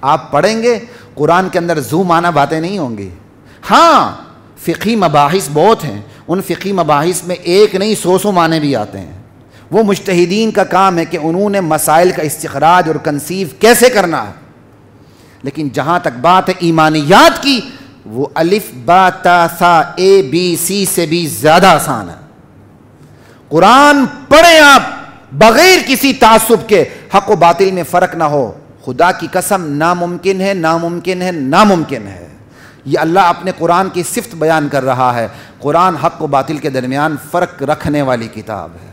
آپ پڑھیں گے قرآن کے اندر زو معنی باتیں نہیں ہوں گی۔ ہاں فقہی مباحث بہت ہیں، ان فقہی مباحث میں ایک نہیں 100 معنی بھی آتے ہیں۔ وہ مجتہدین کا کام ہے کہ انہوں نے مسائل کا استخراج اور کنسیو کیسے کرنا ہے، لیکن جہاں تک بات ہے ایمانیات کی، وہ الف با تا سا اے بی سی سے بھی زیادہ آسان ہے۔ قرآن پڑھیں آپ بغیر کسی تعصب کے، حق و باطل میں فرق نہ ہو، خدا کی قسم ناممکن ہے، ناممکن ہے، ناممکن ہے۔ یہ اللہ اپنے قرآن کی صفت بیان کر رہا ہے۔ قرآن حق و باطل کے درمیان فرق رکھنے والی کتاب ہے۔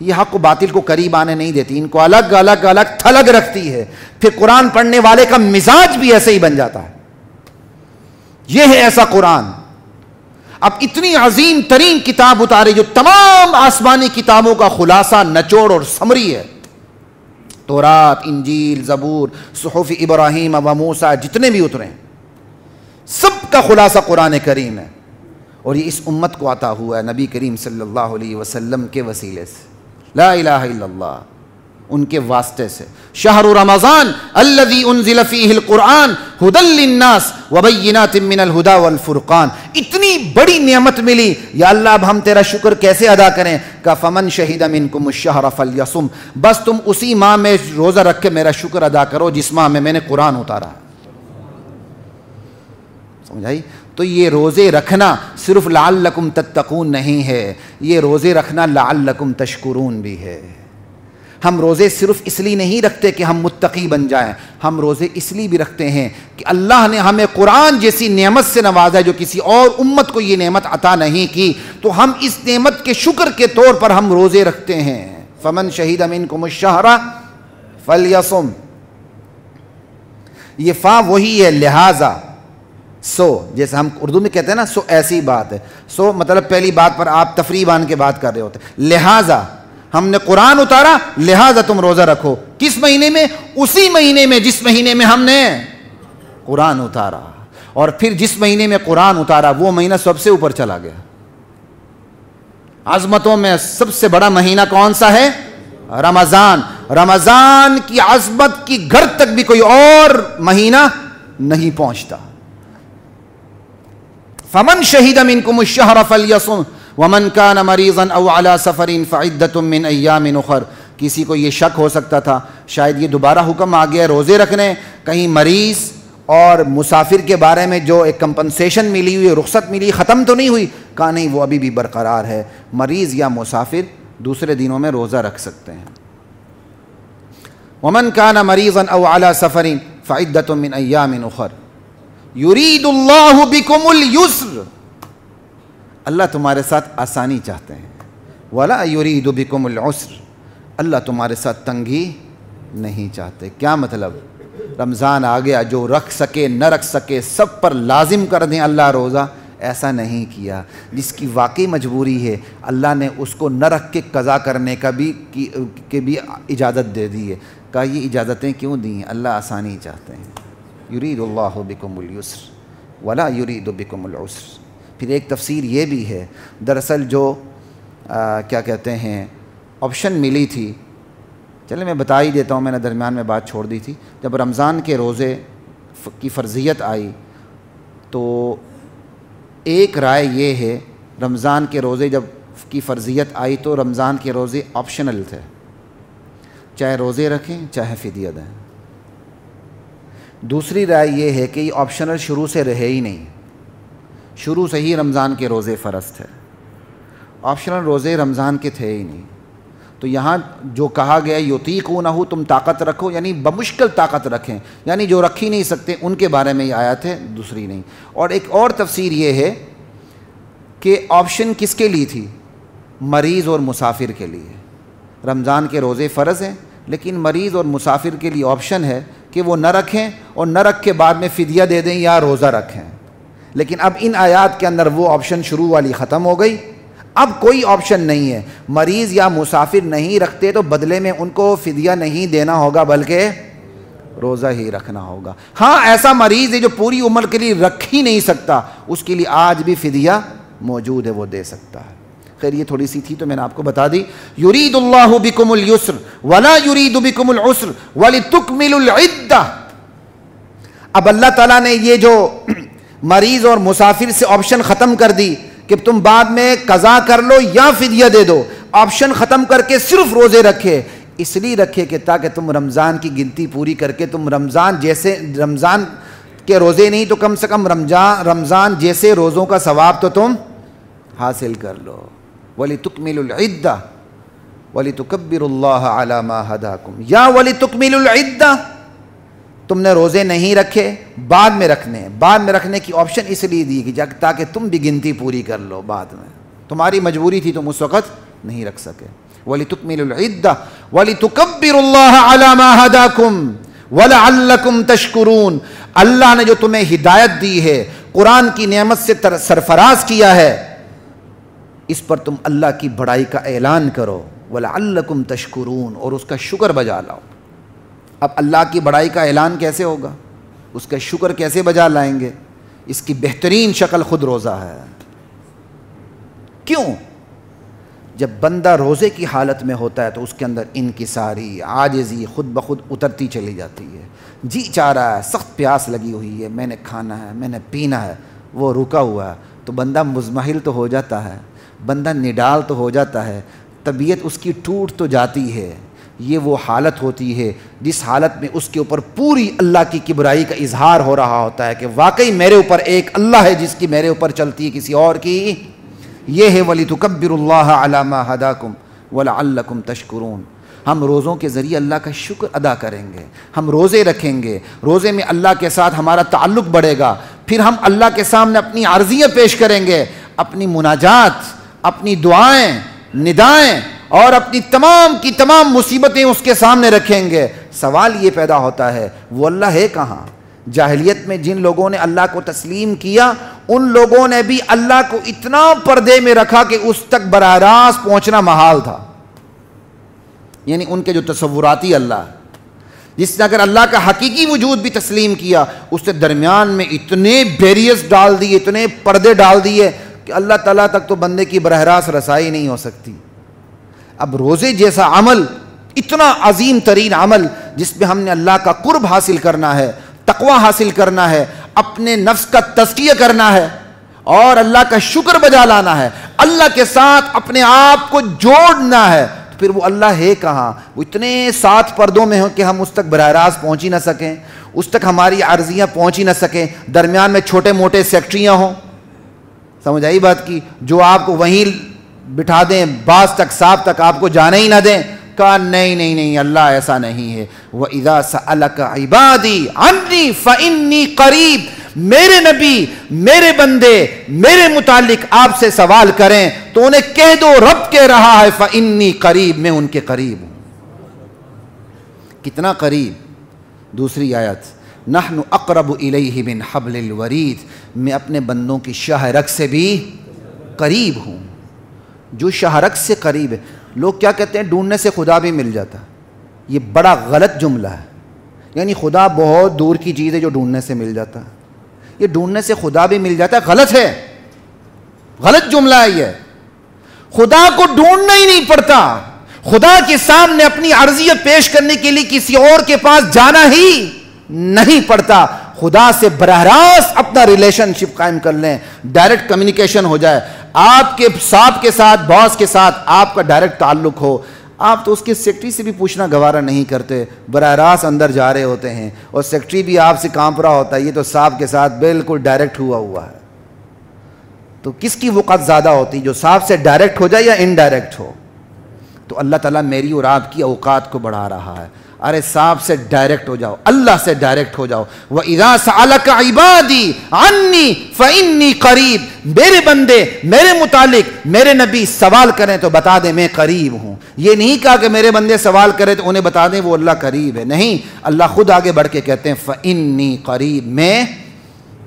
یہ حق و باطل کو قریب آنے نہیں دیتی، ان کو الگ الگ الگ تھلگ رکھتی ہے۔ پھر قرآن پڑھنے والے کا مزاج بھی ایسے ہی بن جاتا ہے۔ یہ ہے ایسا قرآن۔ اب اتنی عظیم ترین کتاب اتاری جو تمام آسمانی کتابوں کا خلاصہ، نچوڑ اور سمری ہے، تورات، انجیل، زبور، صحف ابراہیم و موسیٰ، جتنے بھی اترے ہیں سب کا خلاصہ قرآن کریم ہے، اور یہ اس امت کو عطا ہوا ہے نبی کریم صلی اللہ علیہ وسلم کے وسیلے سے، لا الہ الا اللہ، ان کے واسطے سے۔ شہر رمضان الذی انزل فیہ القرآن ھدی للناس وبینات من الھدی والفرقان۔ اتنی بڑی نعمت ملی، یا اللہ اب ہم تیرا شکر کیسے ادا کریں؟ کہ فمن شہد منکم الشہر فلیصم، بس تم اسی ماہ میں روزہ رکھ کے میرا شکر ادا کرو جس ماہ میں نے قرآن اتارا ہے۔ سمجھائی؟ تو یہ روزے رکھنا صرف لعلکم تتقون نہیں ہے، یہ روزے رکھنا لعلکم تشکرون بھی ہے۔ ہم روزے صرف اس لیے نہیں رکھتے کہ ہم متقی بن جائیں، ہم روزے اس لیے بھی رکھتے ہیں کہ اللہ نے ہمیں قرآن جیسی نعمت سے نوازا ہے جو کسی اور امت کو یہ نعمت عطا نہیں کی، تو ہم اس نعمت کے شکر کے طور پر ہم روزے رکھتے ہیں۔ فمن شہید منکم الشہر فلیصم، یہ فا وہی ہے لہذا، سو جیسے ہم اردو میں کہتے ہیں نا سو ایسی بات ہے، سو مطلب پہلی بات پر آپ تفریح بان کے بات کر رہے ہوتے ہیں، لہذا ہم نے قرآن اتارا لہذا تم روزہ رکھو۔ کس مہینے میں؟ اسی مہینے میں جس مہینے میں ہم نے قرآن اتارا، اور پھر جس مہینے میں قرآن اتارا وہ مہینہ سب سے اوپر چلا گیا۔ عظمتوں میں سب سے بڑا مہینہ کون سا ہے؟ رمضان۔ رمضان کی عظمت کی گھر تک بھی کوئی اور مہینہ نہیں پہنچتا۔ فمن شہد منکم الشہر فلیصم ومن کان مریضا او علی سفر فعدۃ من ایام اخر۔ کسی کو یہ شک ہو سکتا تھا شاید یہ دوبارہ حکم آ گیا روزے رکھنے، کہیں مریض اور مسافر کے بارے میں جو ایک کمپنسیشن ملی ہوئی رخصت ملی ختم تو نہیں ہوئی؟ کہا نہیں، وہ ابھی بھی برقرار ہے، مریض یا مسافر دوسرے دنوں میں روزہ رکھ سکتے ہیں۔ ومن کان مریضا او علی سفر فعدۃ من ایام اخر یرید اللہ بکم اليسر، اللہ تمہارے ساتھ آسانی چاہتے ہیں، ولا یرید بکم العسر، اللہ تمہارے ساتھ تنگی نہیں چاہتے۔ کیا مطلب؟ رمضان آ گیا، جو رکھ سکے نہ رکھ سکے سب پر لازم کر دیں اللہ روزہ، ایسا نہیں کیا۔ جس کی واقعی مجبوری ہے اللہ نے اس کو نہ رکھ کے قضا کرنے کا بھی اجازت دے دی ہے۔ کہا یہ اجازتیں کیوں دی ہیں؟ اللہ آسانی چاہتے ہیں۔ یرید اللہ بکم اليسر ولا یرید بکم العسر۔ پھر ایک تفسیر یہ بھی ہے، دراصل جو کیا کہتے ہیں آپشن ملی تھی، چلے میں بتا ہی دیتا ہوں، میں نے درمیان میں بات چھوڑ دی تھی۔ جب رمضان کے روزے کی فرضیت آئی تو ایک رائے یہ ہے، رمضان کے روزے جب کی فرضیت آئی تو رمضان کے روزے آپشنل تھے، چاہے روزے رکھیں چاہے فدیہ دیں۔ دوسری رائے یہ ہے کہ یہ آپشنل شروع سے رہے ہی نہیں، شروع سے ہی رمضان کے روزے فرض تھے، آپشنل روزے رمضان کے تھے ہی نہیں۔ تو یہاں جو کہا گیا یطیقونہ، تم طاقت رکھو، یعنی بمشکل طاقت رکھیں، یعنی جو رکھ ہی نہیں سکتے ان کے بارے میں یہ آیت ہے، دوسری نہیں۔ اور ایک اور تفسیر یہ ہے کہ آپشن کس کے لیے تھی؟ مریض اور مسافر کے لیے۔ رمضان کے روزے فرض ہیں لیکن مریض اور مسافر کے لیے آپشن ہے کہ وہ نہ رکھیں اور نہ رکھ کے بعد میں فدیہ دے دیں یا روزہ رکھیں۔ لیکن اب ان آیات کے اندر وہ آپشن شروع والی ختم ہو گئی، اب کوئی آپشن نہیں ہے۔ مریض یا مسافر نہیں رکھتے تو بدلے میں ان کو فدیہ نہیں دینا ہوگا بلکہ روزہ ہی رکھنا ہوگا۔ ہاں ایسا مریض ہے جو پوری عمر کے لیے رکھ ہی نہیں سکتا، اس کے لیے آج بھی فدیہ موجود ہے، وہ دے سکتا ہے۔ خیر یہ تھوڑی سی تھی تو میں نے آپ کو بتا دی۔ یرید اللہ بکم الیسر ولا یرید بکم العسر ولتکملوا العدہ۔ اب اللہ تعالیٰ نے یہ جو مریض اور مسافر سے آپشن ختم کر دی کہ تم بعد میں قضا کر لو یا فدیہ دے دو، آپشن ختم کر کے صرف روزے رکھے، اس لیے رکھے کہ تاکہ تم رمضان کی گنتی پوری کر کے تم رمضان جیسے، رمضان کے روزے نہیں تو کم سے کم رمضان جیسے روزوں کا ثواب تو تم حاصل کر لو۔ وَلِتُكْمِلُوا الْعِدَّةَ وَلِتُكَبِّرُوا اللَّهَ عَلَى مَا هَدَاكُمْ، یا وَلِتُكْمِلُوا الْعِدَّةَ، تم نے روزے نہیں رکھے بعد میں رکھنے، بعد میں رکھنے کی آپشن اس لیے دی کہ تاکہ تم بھی گنتی پوری کر لو، بعد میں تمہاری مجبوری تھی تم اس وقت نہیں رکھ سکے۔ وَلِتُكْمِلُوا الْعِدَّةَ وَلِتُكَبِّرُوا اللَّهَ عَلَى مَا هَدَاكُمْ وَلَعَلَّكُمْ تَشْكُرُونَ۔ اللہ نے جو تمہیں ہدایت دی ہے، قرآن کی نعمت سے سرفراز کیا ہے، اس پر تم اللہ کی بڑائی کا اعلان کرو، وَلَعَلَّكُمْ تَشْكُرُونَ، اور اس کا شکر بجا لاؤ۔ اب اللہ کی بڑائی کا اعلان کیسے ہوگا؟ اس کا شکر کیسے بجا لائیں گے؟ اس کی بہترین شکل خود روزہ ہے۔ کیوں؟ جب بندہ روزے کی حالت میں ہوتا ہے تو اس کے اندر انکساری، عاجزی خود بخود اترتی چلی جاتی ہے۔ جی چاہ رہا ہے، سخت پیاس لگی ہوئی ہے، میں نے کھانا ہے، میں نے پینا ہے، وہ رکا ہوا ہے تو بندہ مزمحل تو ہو جاتا ہے، بندہ نڈال تو ہو جاتا ہے، طبیعت اس کی ٹوٹ تو جاتی ہے۔ یہ وہ حالت ہوتی ہے جس حالت میں اس کے اوپر پوری اللہ کی کبرائی کا اظہار ہو رہا ہوتا ہے کہ واقعی میرے اوپر ایک اللہ ہے جس کی میرے اوپر چلتی ہے کسی اور کی۔ یہ ہے وَلِتُكَبِّرُوا اللَّهَ عَلَى مَا هَدَاكُمْ وَلَعَلَّكُمْ تَشْكُرُونَ۔ ہم روزوں کے ذریعے اللہ کا شکر ادا کریں گے، ہم روزے رکھیں گے، روزے میں اللہ کے ساتھ ہمارا تعلق بڑھے گا، پھر ہم اللہ کے سامنے اپنی عرضیاں پیش کریں گے، اپنی مناجات، اپنی دعائیں، ندائیں اور اپنی تمام کی تمام مصیبتیں اس کے سامنے رکھیں گے۔ سوال یہ پیدا ہوتا ہے وہ اللہ ہے کہاں؟ جاہلیت میں جن لوگوں نے اللہ کو تسلیم کیا ان لوگوں نے بھی اللہ کو اتنا پردے میں رکھا کہ اس تک براہ راست پہنچنا محال تھا، یعنی ان کے جو تصوراتی اللہ، جس نے اگر اللہ کا حقیقی وجود بھی تسلیم کیا اس سے درمیان میں اتنے بیریئرز ڈال دیے، اتنے پردے ڈال دیے کہ اللہ تعالیٰ تک تو بندے کی براہ راست رسائی نہیں ہو سکتی۔ اب روزے جیسا عمل، اتنا عظیم ترین عمل جس میں ہم نے اللہ کا قرب حاصل کرنا ہے، تقوی حاصل کرنا ہے، اپنے نفس کا تزکیہ کرنا ہے اور اللہ کا شکر بجا لانا ہے، اللہ کے ساتھ اپنے آپ کو جوڑنا ہے، تو پھر وہ اللہ ہے کہاں؟ وہ اتنے سات پردوں میں ہو کہ ہم اس تک براہ راست پہنچ ہی نہ سکیں، اس تک ہماری عرضیاں پہنچ ہی نہ سکیں، درمیان میں چھوٹے موٹے سیکٹریاں ہوں، سمجھ آئی بات کی، جو آپ کو وہیں بٹھا دیں، بعض تک صاحب تک آپ کو جانے ہی نہ دیں۔ کہا نہیں نہیں نہیں، اللہ ایسا نہیں ہے۔ وَإِذَا سَأَلَكَ عِبَادِي عَنِّي فَإِنِّي قَرِيب، میرے نبی، میرے بندے میرے متعلق آپ سے سوال کریں تو انہیں کہہ دو رب کہہ رہا ہے فَإِنِّي قَرِيب، میں ان کے قریب ہوں۔ کتنا قریب؟ دوسری آیت، نَحْنُ أَقْرَبُ إِلَيْهِ مِنْ حَبْلِ الْوَرِيدِ، میں اپنے بندوں کی شاہ رگ سے بھی قریب ہوں۔ جو شاہ رگ سے قریب ہے، لوگ کیا کہتے ہیں ڈھونڈنے سے خدا بھی مل جاتا، یہ بڑا غلط جملہ ہے، یعنی خدا بہت دور کی چیز ہے جو ڈھونڈنے سے مل جاتا ہے، یہ ڈھونڈنے سے خدا بھی مل جاتا ہے، غلط ہے، غلط جملہ ہے یہ۔ خدا کو ڈھونڈنا ہی نہیں پڑتا، خدا کے سامنے اپنی عرضیت پیش کرنے کے لیے کسی اور کے پاس جانا ہی نہیں پڑتا، خدا سے براہ راست اپنا ریلیشن شپ قائم کر لیں، ڈائریکٹ کمیونیکیشن ہو جائے، آپ کے صاحب کے ساتھ، باس کے ساتھ آپ کا ڈائریکٹ تعلق ہو۔ آپ تو اس کے سیکرٹری سے بھی پوچھنا گوارا نہیں کرتے، براہ راست اندر جا رہے ہوتے ہیں اور سیکرٹری بھی آپ سے کانپ رہا ہوتا ہے، یہ تو صاحب کے ساتھ بالکل ڈائریکٹ ہوا ہے۔ تو کس کی وقت زیادہ ہوتی، جو صاحب سے ڈائریکٹ ہو جائے یا انڈائریکٹ ہو؟ تو اللہ تعالیٰ میری اور آپ کی اوقات کو بڑھا رہا ہے، ارے صاحب سے ڈائریکٹ ہو جاؤ، اللہ سے ڈائریکٹ ہو جاؤ۔ وَإِذَا سَأَلَكَ عِبَادِي عَنِّي فَإِنِّي قَرِيب، میرے بندے میرے متعلق میرے نبی سوال کریں تو بتا دیں میں قریب ہوں۔ یہ نہیں کہا کہ میرے بندے سوال کریں تو انہیں بتا دیں وہ اللہ قریب ہے، نہیں، اللہ خود آگے بڑھ کے کہتے ہیں فَإِنِّي قَرِيب، میں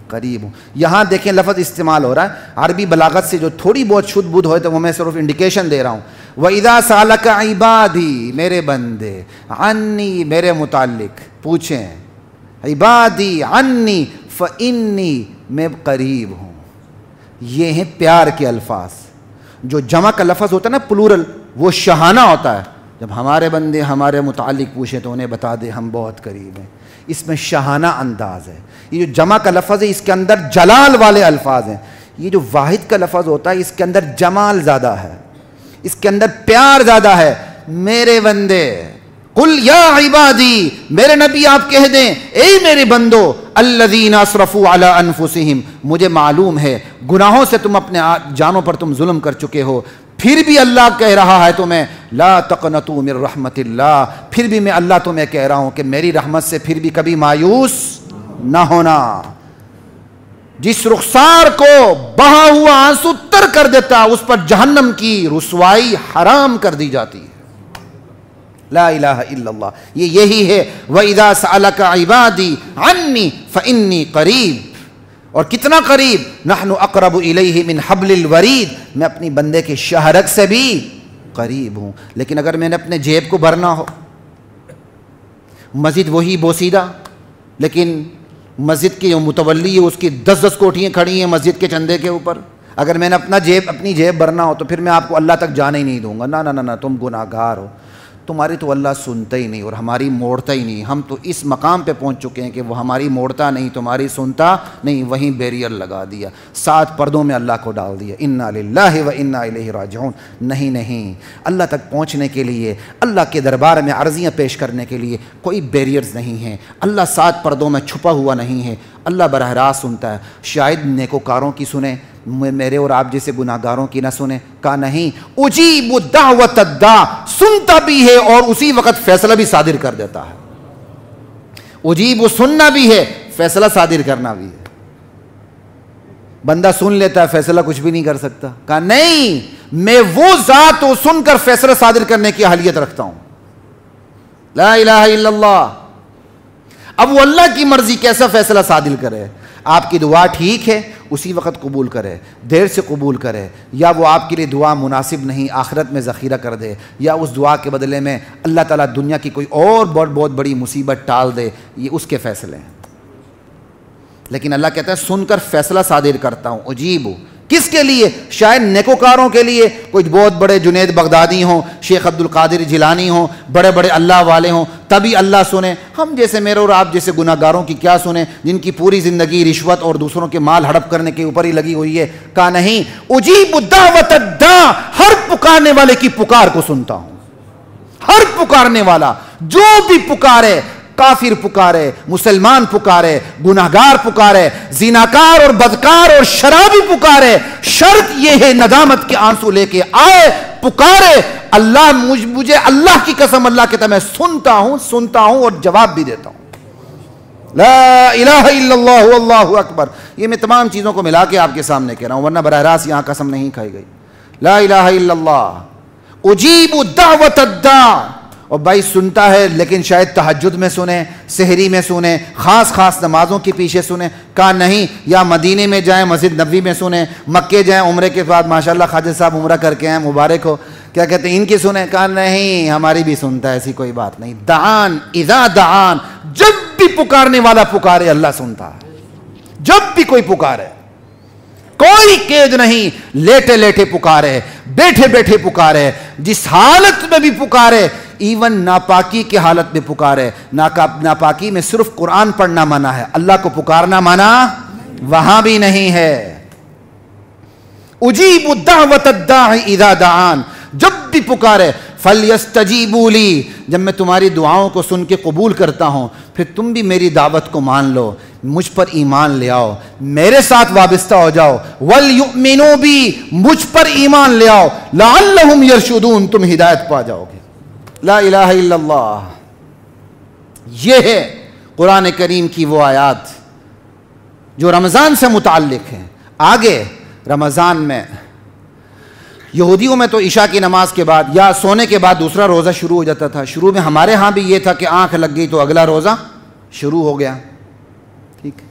قریب ہوں۔ یہاں دیکھیں لفظ استعمال ہو رہا ہے، عربی بلاغت سے جو تھوڑی بہت شدھ بدھ ہوئے تو وہ میں صرف انڈیکیشن دے رہا ہوں۔ وَإِذَا سَأَلَكَ عِبَادِي، میرے بندے، عَنِّي، میرے متعلق پوچھیں، عِبَادِي عَنِّي فَإِنِّي، میں قریب ہوں۔ یہ ہیں پیار کے الفاظ۔ جو جمع کا لفظ ہوتا ہے نا پلورل، وہ شہانہ ہوتا ہے، جب ہمارے بندے ہمارے متعلق پوچھیں تو انہیں بتا دیں ہم بہت قریب ہیں، اس میں شہانہ انداز ہے۔ یہ جو جمع کا لفظ ہے اس کے اندر جلال والے الفاظ ہیں، یہ جو واحد کا لفظ ہوتا ہے اس کے اندر جمال زیادہ ہے، اس کے اندر پیار زیادہ ہے۔ میرے بندے، قل یا عبادی، میرے نبی آپ کہہ دیں اے میرے بندو، الذین اسرفوا علی انفسہم، مجھے معلوم ہے گناہوں سے تم اپنے جانوں پر تم ظلم کر چکے ہو، پھر بھی اللہ کہہ رہا ہے تمہیں لا تقنطوا من رحمت اللہ، پھر بھی میں اللہ تمہیں کہہ رہا ہوں کہ میری رحمت سے پھر بھی کبھی مایوس نہ ہونا۔ جس رخسار کو بہا ہوا آنسو تر کر دیتا اس پر جہنم کی رسوائی حرام کر دی جاتی ہے۔ لا الہ الا اللہ، یہی ہے وَإِذَا سَأَلَكَ عِبَادِي عَنِّي فَإِنِّي قَرِيب۔ اور کتنا قریب، نَحْنُ أَقْرَبُ إِلَيْهِ مِنْ حَبْلِ الْوَرِيدِ، میں اپنی بندے کے شاہ رگ سے بھی قریب ہوں۔ لیکن اگر میں نے اپنے جیب کو بھرنا ہو، مسجد وہی بوسیدہ، لیکن مسجد کی جو متولی ہے اس کی 10 کوٹھیاں کھڑی ہیں مسجد کے چندے کے اوپر، اگر میں نے اپنی جیب بھرنا ہو تو پھر میں آپ کو اللہ تک جانے ہی نہیں دوں گا۔ نہ، تم گناہ گار ہو، تمہاری تو اللہ سنتا ہی نہیں اور ہماری موڑتا ہی نہیں۔ ہم تو اس مقام پہ پہنچ چکے ہیں کہ وہ ہماری موڑتا نہیں، تمہاری سنتا نہیں، وہیں بیریئر لگا دیا، 7 پردوں میں اللہ کو ڈال دیا۔ انا للہ و انا الیہ راجعون۔ نہیں، اللہ تک پہنچنے کے لیے، اللہ کے دربار میں عرضیاں پیش کرنے کے لیے کوئی بیریئرز نہیں ہیں۔ اللہ 7 پردوں میں چھپا ہوا نہیں ہے، اللہ براہ راست سنتا ہے. شاید نیکوکاروں کی سنیں, میرے اور آپ جیسے گناہگاروں کی نہ سنیں. کہا نہیں, اجیب دعوت الداع, سنتا بھی ہے اور اسی وقت فیصلہ بھی صادر کر دیتا ہے. اجیب سننا بھی ہے, فیصلہ صادر کرنا بھی ہے. بندہ سن لیتا ہے, فیصلہ کچھ بھی نہیں کر سکتا. کہا نہیں, میں وہ ذات ہوں سن کر فیصلہ صادر کرنے کی اہلیت رکھتا ہوں. لا الہ الا اللہ. اب وہ اللہ کی مرضی کیسا فیصلہ صادر کرے. آپ کی دعا ٹھیک ہے, اسی وقت قبول کرے, دیر سے قبول کرے, یا وہ آپ کے لیے دعا مناسب نہیں, آخرت میں ذخیرہ کر دے, یا اس دعا کے بدلے میں اللہ تعالیٰ دنیا کی کوئی اور بہت بڑی مصیبت ٹال دے, یہ اس کے فیصلے ہیں. لیکن اللہ کہتا ہے سن کر فیصلہ صادر کرتا ہوں. عجیب کس کے لیے؟ شاید نیکوکاروں کے لیے, کوئی بہت بڑے جنید بغدادی ہوں, شیخ عبد القادر جیلانی ہوں, بڑے بڑے اللہ والے ہوں, تبھی اللہ سنے. ہم جیسے میرے اور آپ جیسے گناہگاروں کی کیا سنیں, جن کی پوری زندگی رشوت اور دوسروں کے مال ہڑپ کرنے کے اوپر ہی لگی ہوئی ہے. کہا نہیں, اجیب دعوت الداع, ہر پکارنے والے کی پکار کو سنتا ہوں. ہر پکارنے والا جو بھی پکارے, کافر پکارے, مسلمان پکارے, گناہگار پکارے, زیناکار اور بدکار اور شرابی پکارے, شرط یہ ہے ندامت کے آنسو لے کے آئے, پکارے. اللہ مجھے اللہ کی قسم اللہ کہتا ہے میں سنتا ہوں اور جواب بھی دیتا ہوں. لا الہ الا اللہ واللہ اکبر. یہ میں تمام چیزوں کو ملا کے آپ کے سامنے کہہ رہا ہوں, ورنہ براہ راست یہاں قسم نہیں کھائی گئی. لا الہ الا اللہ, اجیب دعوت الداع. اور بھائی سنتا ہے لیکن شاید تہجد میں سنیں, سحری میں سنیں, خاص نمازوں کے پیچھے سنیں. کہا نہیں, یا مدینے میں جائیں, مسجد نبوی میں سنیں, مکے جائیں عمرے کے بعد, ماشاءاللہ خواجہ صاحب عمرہ کر کے ہیں, مبارک ہو, کیا کہتے ہیں ان کی سنیں. کہا نہیں, ہماری بھی سنتا ہے, ایسی کوئی بات نہیں. دعان اذا دعان, جب بھی پکارنے والا پکارے اللہ سنتا ہے. جب بھی کوئی پکارے, کوئی قید نہیں, لیٹے لیٹے پکارے, بیٹھے بیٹھے پکارے, جس حالت میں بھی پکارے, ایون ناپاکی کی حالت میں پکارے. ناپاکی میں صرف قرآن پڑھنا منع ہے, اللہ کو پکارنا منع وہاں بھی نہیں ہے. اجیب الدعوت الداعی اذا دعان, جب بھی پکارے. فلیستجیبوا لی, جب میں تمہاری دعاؤں کو سن کے قبول کرتا ہوں, پھر تم بھی میری دعوت کو مان لو, مجھ پر ایمان لے آؤ, میرے ساتھ وابستہ ہو جاؤ. وَلْيُؤْمِنُوا بِي, مجھ پر ایمان لے آؤ. لَعَلَّهُمْ يَرْشُدُونَ, تم ہدایت پا جاؤ گے. لا الہ الا اللہ. یہ ہے قرآن کریم کی وہ آیات جو رمضان سے متعلق ہیں. آگے رمضان میں یہودیوں میں تو عشاء کی نماز کے بعد یا سونے کے بعد دوسرا روزہ شروع ہو جاتا تھا. شروع میں ہمارے ہاں بھی یہ تھا کہ آنکھ لگ گئی تو اگلا روزہ شروع ہو گیا. ٹھیک,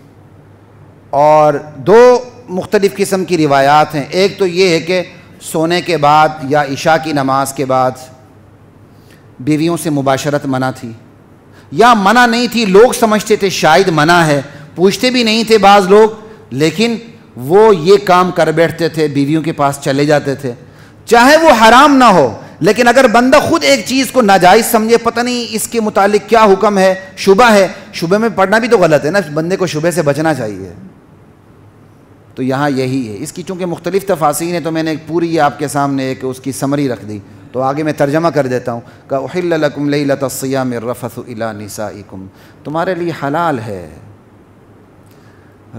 اور دو مختلف قسم کی روایات ہیں. ایک تو یہ ہے کہ سونے کے بعد یا عشاء کی نماز کے بعد بیویوں سے مباشرت منع تھی, یا منع نہیں تھی, لوگ سمجھتے تھے شاید منع ہے, پوچھتے بھی نہیں تھے بعض لوگ, لیکن وہ یہ کام کر بیٹھتے تھے, بیویوں کے پاس چلے جاتے تھے, چاہے وہ حرام نہ ہو. لیکن اگر بندہ خود ایک چیز کو ناجائز سمجھے, پتہ نہیں اس کے متعلق کیا حکم ہے, شبہ ہے, شبہ میں پڑھنا بھی تو غلط ہے نا, بندے کو شبہ سے بچنا چاہیے. تو یہاں یہی ہے. اس کی چونکہ مختلف تفاسیر ہیں تو میں نے ایک پوری آپ کے سامنے ایک اس کی سمری رکھ دی, تو آگے میں ترجمہ کر دیتا ہوں. کہ احل لکم لیلۃ الصیام الرفث الی نسائکم, تمہارے لیے حلال ہے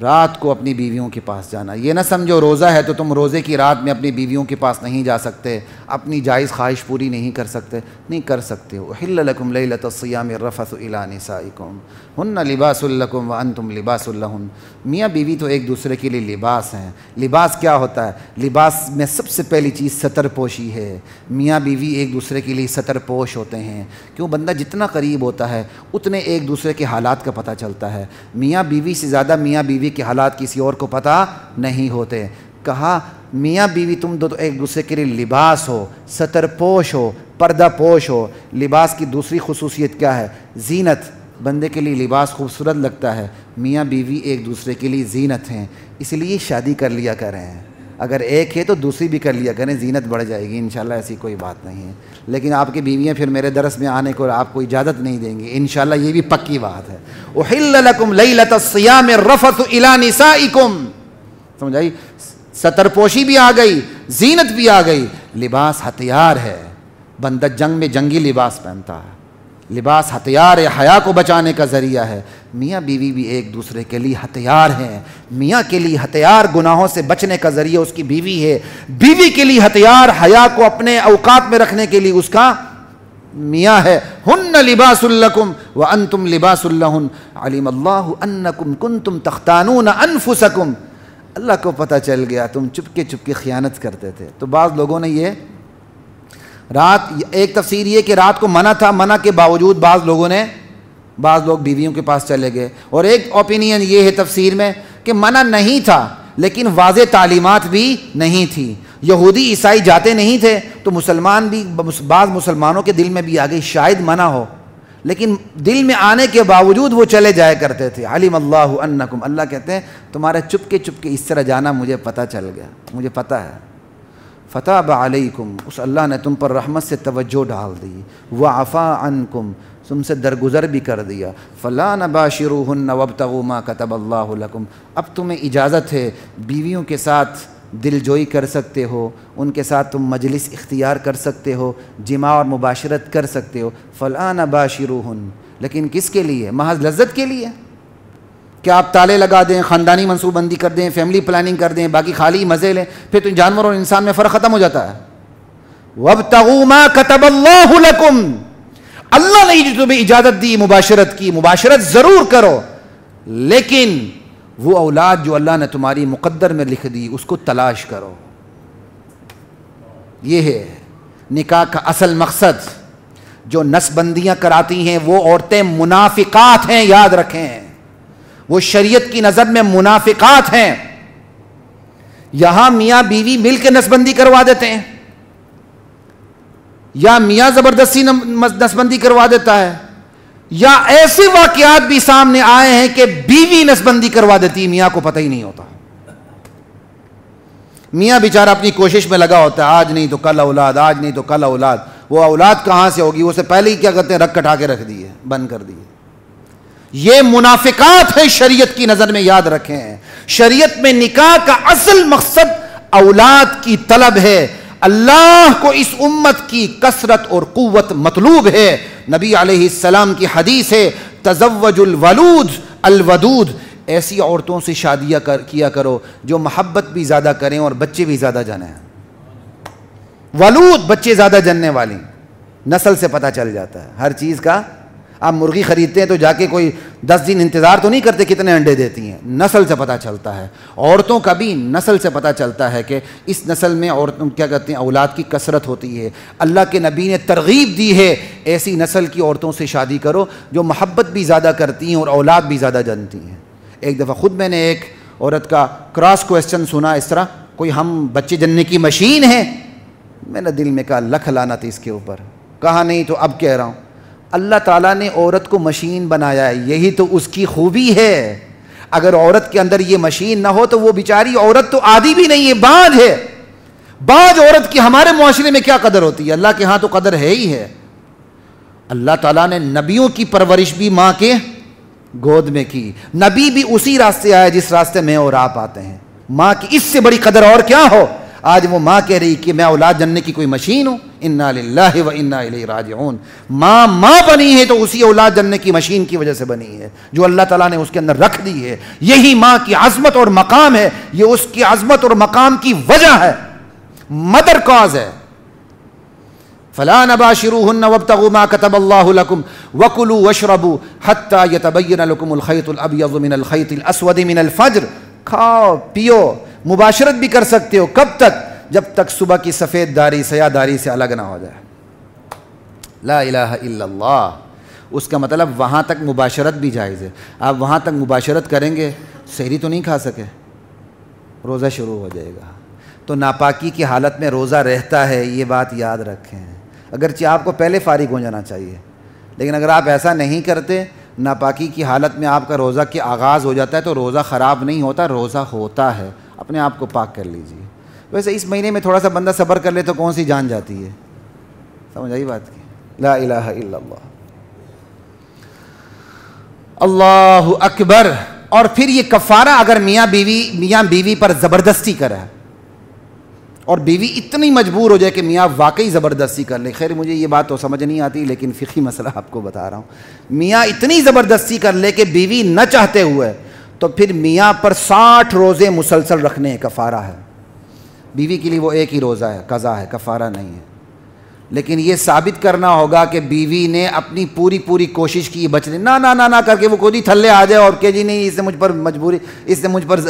رات کو اپنی بیویوں کے پاس جانا. یہ نہ سمجھو روزہ ہے تو تم روزے کی رات میں اپنی بیویوں کے پاس نہیں جا سکتے, اپنی جائز خواہش پوری نہیں کر سکتے. نہیں کر سکتے ہو. احل لکم لیلۃ الصیام الرفث الی نسائکم ہن لباس لکم وانتم لباس لہن. میاں بیوی تو ایک دوسرے کے لیے لباس ہیں. لباس کیا ہوتا ہے؟ لباس میں سب سے پہلی چیز ستر پوشی ہے. میاں بیوی ایک دوسرے کے لیے ستر پوش ہوتے ہیں. کیوں؟ بندہ جتنا قریب ہوتا ہے اتنے ایک دوسرے کے حالات کا پتہ چلتا ہے. میاں بیوی سے زیادہ میاں بیوی کے حالات کسی اور کو پتہ نہیں ہوتے. کہا میاں بیوی تم دو تو ایک دوسرے کے لیے لباس ہو, ستر پوش ہو, پردہ پوش ہو. لباس کی دوسری خصوصیت کیا ہے؟ زینت. بندے کے لیے لباس خوبصورت لگتا ہے, میاں بیوی ایک دوسرے کے لیے زینت ہیں. اس لیے شادی کر لیا کریں, اگر ایک ہے تو دوسری بھی کر لیا کریں, زینت بڑھ جائے گی انشاءاللہ, ایسی کوئی بات نہیں ہے. لیکن آپ کی بیویاں پھر میرے درس میں آنے کو آپ کو اجازت نہیں دیں گی انشاءاللہ, یہ بھی پکی بات ہے. احل لکم لیلۃ الصیام الرفث الی نسائکم. سمجھ آئی؟ ستر پوشی بھی آ گئی, زینت بھی آ گئی. لباس ہتھیار ہے, بندہ جنگ میں جنگی لباس پہنتا ہے. لباس ہتھیار ہے, حیا کو بچانے کا ذریعہ ہے. میاں بیوی بھی ایک دوسرے کے لیے ہتھیار ہیں. میاں کے لیے ہتھیار گناہوں سے بچنے کا ذریعہ اس کی بیوی ہے. بیوی کے لیے ہتھیار حیا کو اپنے اوقات میں رکھنے کے لیے اس کا میاں ہے. ہن لباس لکم وانتم لباس لہن علم اللہ انکم کنتم تختانون انفسکم. اللہ کو پتہ چل گیا تم چپکے چپکے خیانت کرتے تھے. تو بعض لوگوں نے یہ رات، ایک تفسیر یہ کہ رات کو منع تھا، منع کے باوجود بعض لوگ بیویوں کے پاس چلے گئے. اور ایک اوپینین یہ ہے تفسیر میں کہ منع نہیں تھا لیکن واضح تعلیمات بھی نہیں تھی. یہودی عیسائی جاتے نہیں تھے تو مسلمان بھی، بعض مسلمانوں کے دل میں بھی آ گئی شاید منع ہو، لیکن دل میں آنے کے باوجود وہ چلے جایا کرتے تھے. علم اللہ انکم، اللہ کہتے ہیں تمہارا چپکے چپکے اس طرح جانا مجھے پتہ چل گیا، مجھے پتہ ہے. فتاب علیکم، اس اللہ نے تم پر رحمت سے توجہ ڈال دی. وعفا عنکم، تم سے درگزر بھی کر دیا. فلا نباشروہن وابتغوا ما کتب اللہ لکم، اب تمہیں اجازت ہے بیویوں کے ساتھ دل جوئی کر سکتے ہو، ان کے ساتھ تم مجلس اختیار کر سکتے ہو، جماع اور مباشرت کر سکتے ہو. فلا نباشروہن، لیکن کس کے لیے؟ محض لذت کے لیے. کیا آپ تالے لگا دیں، خاندانی منصوبہ بندی کر دیں، فیملی پلاننگ کر دیں، باقی خالی مزے لیں، پھر تو جانور اور انسان میں فرق ختم ہو جاتا ہے. وابتغوا ما کتب اللہ لکم، اللہ نے جو تمہیں اجازت دی مباشرت کی، مباشرت ضرور کرو، لیکن وہ اولاد جو اللہ نے تمہاری مقدر میں لکھ دی اس کو تلاش کرو. یہ ہے نکاح کا اصل مقصد. جو نسبندیاں کراتی ہیں وہ عورتیں منافقات ہیں، یاد رکھیں، وہ شریعت کی نظر میں منافقات ہیں. یہاں میاں بیوی مل کے نسبندی کروا دیتے ہیں، یا میاں زبردستی نسبندی کروا دیتا ہے، یا ایسے واقعات بھی سامنے آئے ہیں کہ بیوی نسبندی کروا دیتی، میاں کو پتہ ہی نہیں ہوتا. میاں بیچارہ اپنی کوشش میں لگا ہوتا ہے، آج نہیں تو کل اولاد، آج نہیں تو کل اولاد. وہ اولاد کہاں سے ہوگی؟ وہ سے پہلے ہی کیا کرتے ہیں، رکھ کٹا کے رکھ دیے، بند کر دیے. یہ منافقات ہیں شریعت کی نظر میں، یاد رکھیں. شریعت میں نکاح کا اصل مقصد اولاد کی طلب ہے. اللہ کو اس امت کی کثرت اور قوت مطلوب ہے. نبی علیہ السلام کی حدیث ہے، تزوج الولود الودود، ایسی عورتوں سے شادیاں کیا کرو جو محبت بھی زیادہ کریں اور بچے بھی زیادہ جنیں. ولود، بچے زیادہ جننے والی. نسل سے پتہ چل جاتا ہے ہر چیز کا. آپ مرغی خریدتے ہیں تو جا کے کوئی 10 دن انتظار تو نہیں کرتے کتنے انڈے دیتی ہیں، نسل سے پتہ چلتا ہے. عورتوں کا بھی نسل سے پتہ چلتا ہے کہ اس نسل میں عورتوں کیا کہتے ہیں، اولاد کی کثرت ہوتی ہے. اللہ کے نبی نے ترغیب دی ہے ایسی نسل کی عورتوں سے شادی کرو جو محبت بھی زیادہ کرتی ہیں اور اولاد بھی زیادہ جنتی ہیں. ایک دفعہ خود میں نے ایک عورت کا کراس کویسچن سنا اس طرح، کوئی ہم بچے جننے کی مشین ہیں؟ میں نے دل میں کہا لکھ لعنت اس کے اوپر. کہا نہیں تو اب کہہ رہا ہوں، اللہ تعالیٰ نے عورت کو مشین بنایا ہے، یہی تو اس کی خوبی ہے. اگر عورت کے اندر یہ مشین نہ ہو تو وہ بیچاری عورت تو عادی بھی نہیں ہے، باج ہے. باج عورت کی ہمارے معاشرے میں کیا قدر ہوتی ہے، اللہ کے ہاں تو قدر ہے ہی ہے. اللہ تعالیٰ نے نبیوں کی پرورش بھی ماں کے گود میں کی. نبی بھی اسی راستے آیا جس راستے میں اور آپ آتے ہیں. ماں کی اس سے بڑی قدر اور کیا ہو. آج وہ ماں کہہ رہی کہ میں اولاد جننے کی کوئی مشین ہوں. انا للہ و انا الیہ راجعون. ماں بنی ہے تو اسی اولاد جننے کی مشین کی وجہ سے بنی ہے جو اللہ تعالیٰ نے اس کے اندر رکھ دی ہے. یہی ماں کی عظمت اور مقام ہے، یہ اس کی عظمت اور مقام کی وجہ ہے، مدر کاز ہے. فلا نباشروہن وابتغوا ما کتب اللہ لکم وکلوا واشربوا حتی یتبین لکم الخیط الابیض من الخیط الاسود من الفجر. کھاؤ پیو، مباشرت بھی کر سکتے ہو. کب تک؟ جب تک صبح کی سفید داری سیاہ داری سے الگ نہ ہو جائے. لا الہ الا اللہ. اس کا مطلب وہاں تک مباشرت بھی جائز ہے. آپ وہاں تک مباشرت کریں گے، سحری تو نہیں کھا سکے، روزہ شروع ہو جائے گا. تو ناپاکی کی حالت میں روزہ رہتا ہے، یہ بات یاد رکھیں. اگرچہ آپ کو پہلے فارغ ہو جانا چاہیے، لیکن اگر آپ ایسا نہیں کرتے، ناپاکی کی حالت میں آپ کا روزہ کے آغاز ہو جاتا ہے تو روزہ خراب نہیں ہوتا، روزہ ہوتا ہے. اپنے آپ کو پاک کر لیجیے. ویسے اس مہینے میں تھوڑا سا بندہ صبر کر لے تو کون سی جان جاتی ہے. سمجھ آئی بات کی؟ لا الہ الا اللہ. اللہ اکبر. اور پھر یہ کفارہ اگر میاں بیوی پر زبردستی کرے، اور بیوی اتنی مجبور ہو جائے کہ میاں واقعی زبردستی کر لے. خیر مجھے یہ بات تو سمجھ نہیں آتی لیکن فقہی مسئلہ آپ کو بتا رہا ہوں. میاں اتنی زبردستی کر لے کہ بیوی نہ چاہتے ہوئے, تو پھر میاں پر 60 روزے مسلسل رکھنے کفارہ ہے. بیوی کے لیے وہ ایک ہی روزہ ہے, قضا ہے, کفارہ نہیں ہے. لیکن یہ ثابت کرنا ہوگا کہ بیوی نے اپنی پوری کوشش کی بچنے, نہ کر کے وہ خود ہی تھلے آ جائے اور کہ جی نہیں اس نے مجھ پر مجبوری, اس نے مجھ پر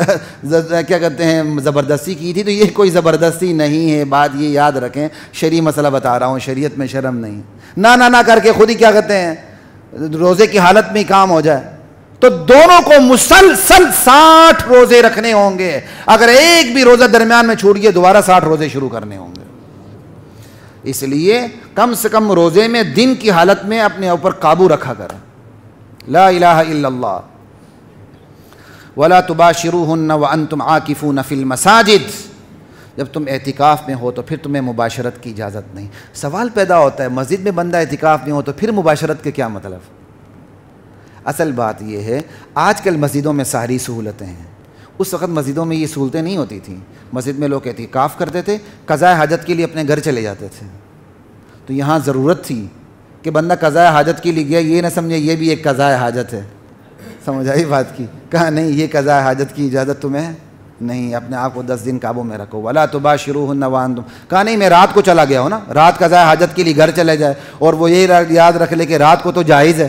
کیا کہتے ہیں زبردستی کی تھی. تو یہ کوئی زبردستی نہیں ہے, بات یہ یاد رکھیں. شرعی مسئلہ بتا رہا ہوں, شریعت میں شرم نہیں. نہ کر کے خود ہی کیا کہتے ہیں روزے کی حالت میں ہی کام ہو جائے. تو دونوں کو مسلسل 60 روزے رکھنے ہوں گے. اگر ایک بھی روزہ درمیان میں چھوٹ گیا دوبارہ 60 روزے شروع کرنے ہوں گے. اس لیے کم سے کم روزے میں دن کی حالت میں اپنے اوپر قابو رکھا کریں. لا الہ الا اللہ. ولا تباشروہن وانتم عاکفون فی المساجد. جب تم اعتکاف میں ہو تو پھر تمہیں مباشرت کی اجازت نہیں. سوال پیدا ہوتا ہے مسجد میں بندہ اعتکاف میں ہو تو پھر مباشرت کے کیا مطلب؟ اصل بات یہ ہے آج کل مسجدوں میں ساری سہولتیں ہیں. اس وقت مسجدوں میں یہ سہولتیں نہیں ہوتی تھیں. مسجد میں لوگ اعتکاف کرتے تھے, قضاء حاجت کے لیے اپنے گھر چلے جاتے تھے. تو یہاں ضرورت تھی کہ بندہ قضاء حاجت کے لیے گیا, یہ نہ سمجھے یہ بھی ایک قضاء حاجت ہے. سمجھ آئی بات کی؟ کہا نہیں یہ قضاء حاجت کی اجازت تمہیں نہیں, اپنے آپ کو 10 دن قابو میں رکھو. ولا تباشروہن وانتم. کہا نہیں میں رات کو چلا گیا ہوں نا, رات قضاء حاجت کے لیے گھر چلے جائے, اور وہ یہی یاد رکھ لے کہ رات کو تو جائز ہے.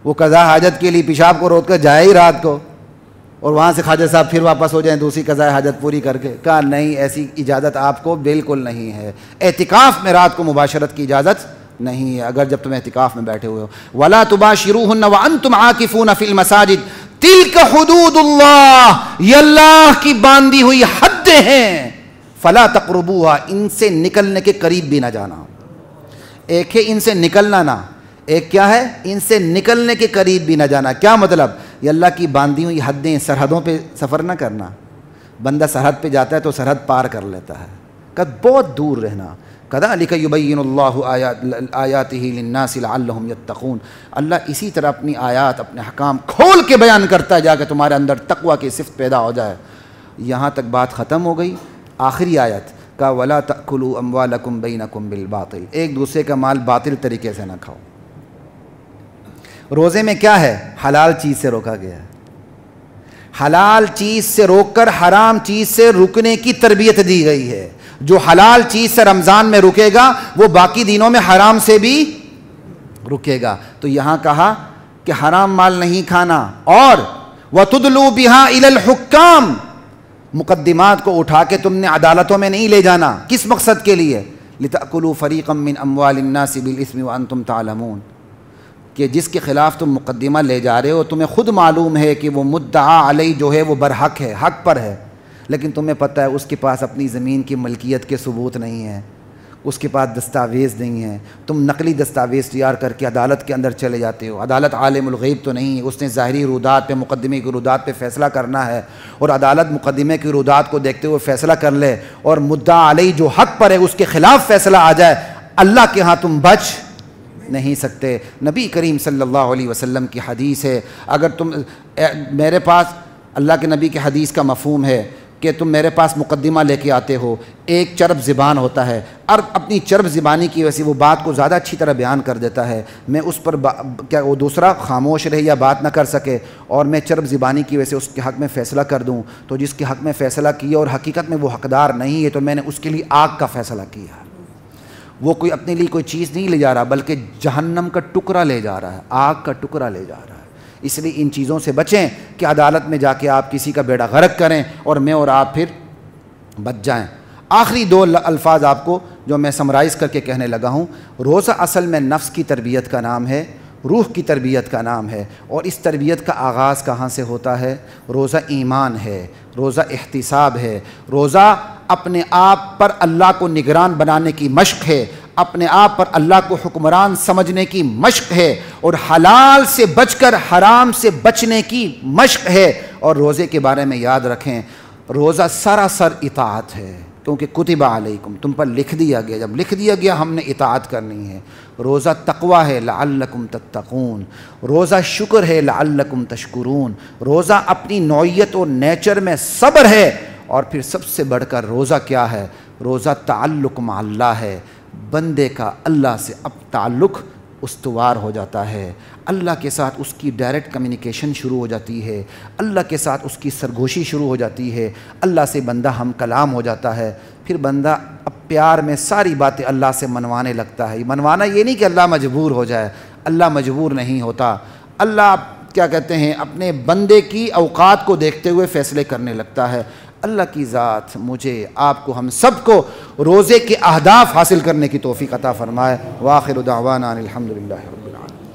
وہ قضاء حاجت کے لیے پیشاب کو روک کر جائے ہی رات کو, اور وہاں سے خواجہ صاحب پھر واپس ہو جائیں دوسری قضاء حاجت پوری کر کے. کہا نہیں ایسی اجازت آپ کو بالکل نہیں ہے. اعتکاف میں رات کو مباشرت کی اجازت نہیں ہے اگر جب تم اعتکاف میں بیٹھے ہوئے ہو. ولا تباشروہن وانتم عاکفون فی المساجد تلک حدود اللہ. یہ اللہ کی باندھی ہوئی حدیں ہیں. فلا تقربوها. ان سے نکلنے کے قریب بھی نہ جانا. ایک ہے ان سے نکلنا نہ, ایک کیا ہے ان سے نکلنے کے قریب بھی نہ جانا. کیا مطلب؟ یہ اللہ کی باندھی ہوئی حدیں, سرحدوں پہ سفر نہ کرنا. بندہ سرحد پہ جاتا ہے تو سرحد پار کر لیتا ہے, بہت دور رہنا. کذالک یبین اللہ آیاتہ للناس لعلہم یتقون. اللہ اسی طرح اپنی آیات اپنے احکام کھول کے بیان کرتا ہے جا کے تمہارے اندر تقوی کی صفت پیدا ہو جائے. یہاں تک بات ختم ہو گئی. آخری آیت کا ولا تأکلوا اموالکم بینکم بالباطل. ایک دوسرے کا مال باطل طریقے سے نہ کھاؤ. روزے میں کیا ہے؟ حلال چیز سے روکا گیا ہے. حلال چیز سے روک کر حرام چیز سے رکنے کی تربیت دی گئی ہے. جو حلال چیز سے رمضان میں رکے گا وہ باقی دنوں میں حرام سے بھی رکے گا. تو یہاں کہا کہ حرام مال نہیں کھانا, اور وَتُدْلُوا بِهَا إِلَى الْحُكَّامِ. مقدمات کو اٹھا کے تم نے عدالتوں میں نہیں لے جانا. کس مقصد کے لیے؟ لِتَأْكُلُوا فَرِيقًا مِّنْ أَمْوَالِ النَّاسِ بِالْإِثْمِ وَأَنْتُمْ تَعْلَمُونَ. کہ جس کے خلاف تم مقدمہ لے جا رہے ہو تمہیں خود معلوم ہے کہ وہ مدعا علیہ جو ہے وہ برحق ہے, حق پر ہے, لیکن تمہیں پتہ ہے اس کے پاس اپنی زمین کی ملکیت کے ثبوت نہیں ہے, اس کے پاس دستاویز نہیں ہے. تم نقلی دستاویز تیار کر کے عدالت کے اندر چلے جاتے ہو. عدالت عالم الغیب تو نہیں ہے, اس نے ظاہری رودات پہ, مقدمے کی رودات پہ فیصلہ کرنا ہے, اور عدالت مقدمے کی رودات کو دیکھتے ہوئے فیصلہ کر لے, اور مدعا علیہ جو حق پر ہے اس کے خلاف فیصلہ آ جائے. اللہ کے ہاں تم بچ نہیں سکتے. نبی کریم صلی اللہ علیہ وسلم کی حدیث ہے, اگر تم میرے پاس, اللہ کے نبی کی حدیث کا مفہوم ہے کہ تم میرے پاس مقدمہ لے کے آتے ہو, ایک چرب زبان ہوتا ہے, اور اپنی چرب زبانی کی وجہ سے وہ بات کو زیادہ اچھی طرح بیان کر دیتا ہے. میں اس پر کیا وہ دوسرا خاموش رہے یا بات نہ کر سکے, اور میں چرب زبانی کی وجہ سے اس کے حق میں فیصلہ کر دوں, تو جس کے حق میں فیصلہ کیا اور حقیقت میں وہ حقدار نہیں ہے تو میں نے اس کے لیے آگ کا فیصلہ کیا. وہ کوئی اپنے لیے کوئی چیز نہیں لے جا رہا بلکہ جہنم کا ٹکڑا لے جا رہا ہے, آگ کا ٹکڑا لے جا رہا ہے. اس لیے ان چیزوں سے بچیں کہ عدالت میں جا کے آپ کسی کا بیڑا غرق کریں اور میں اور آپ پھر بچ جائیں. آخری 2 الفاظ آپ کو جو میں سمرائز کر کے کہنے لگا ہوں. روزہ اصل میں نفس کی تربیت کا نام ہے, روح کی تربیت کا نام ہے, اور اس تربیت کا آغاز کہاں سے ہوتا ہے؟ روزہ ایمان ہے, روزہ احتساب ہے, روزہ اپنے آپ پر اللہ کو نگران بنانے کی مشق ہے, اپنے آپ پر اللہ کو حکمران سمجھنے کی مشق ہے, اور حلال سے بچ کر حرام سے بچنے کی مشق ہے. اور روزے کے بارے میں یاد رکھیں, روزہ سراسر اطاعت ہے, کیونکہ کتب علیکم, تم پر لکھ دیا گیا. جب لکھ دیا گیا ہم نے اطاعت کرنی ہے. روزہ تقوی ہے لعلکم تتقون, روزہ شکر ہے لعلکم تشکرون, روزہ اپنی نوعیت اور نیچر میں صبر ہے, اور پھر سب سے بڑھ کر روزہ کیا ہے؟ روزہ تعلق مع اللہ ہے، بندے کا اللہ سے اب تعلق استوار ہو جاتا ہے، اللہ کے ساتھ اس کی ڈائریکٹ کمیونیکیشن شروع ہو جاتی ہے، اللہ کے ساتھ اس کی سرگوشی شروع ہو جاتی ہے، اللہ سے بندہ ہم کلام ہو جاتا ہے، پھر بندہ اب پیار میں ساری باتیں اللہ سے منوانے لگتا ہے۔ منوانا یہ نہیں کہ اللہ مجبور ہو جائے، اللہ مجبور نہیں ہوتا، اللہ کیا کہتے ہیں اپنے بندے کی اوقات کو دیکھتے ہوئے فیصلے کرنے لگتا ہے۔ اللہ کی ذات مجھے آپ کو ہم سب کو روزے کے اہداف حاصل کرنے کی توفیق عطا فرمائے۔ وآخر دعوانا الحمدللہ رب العالمین۔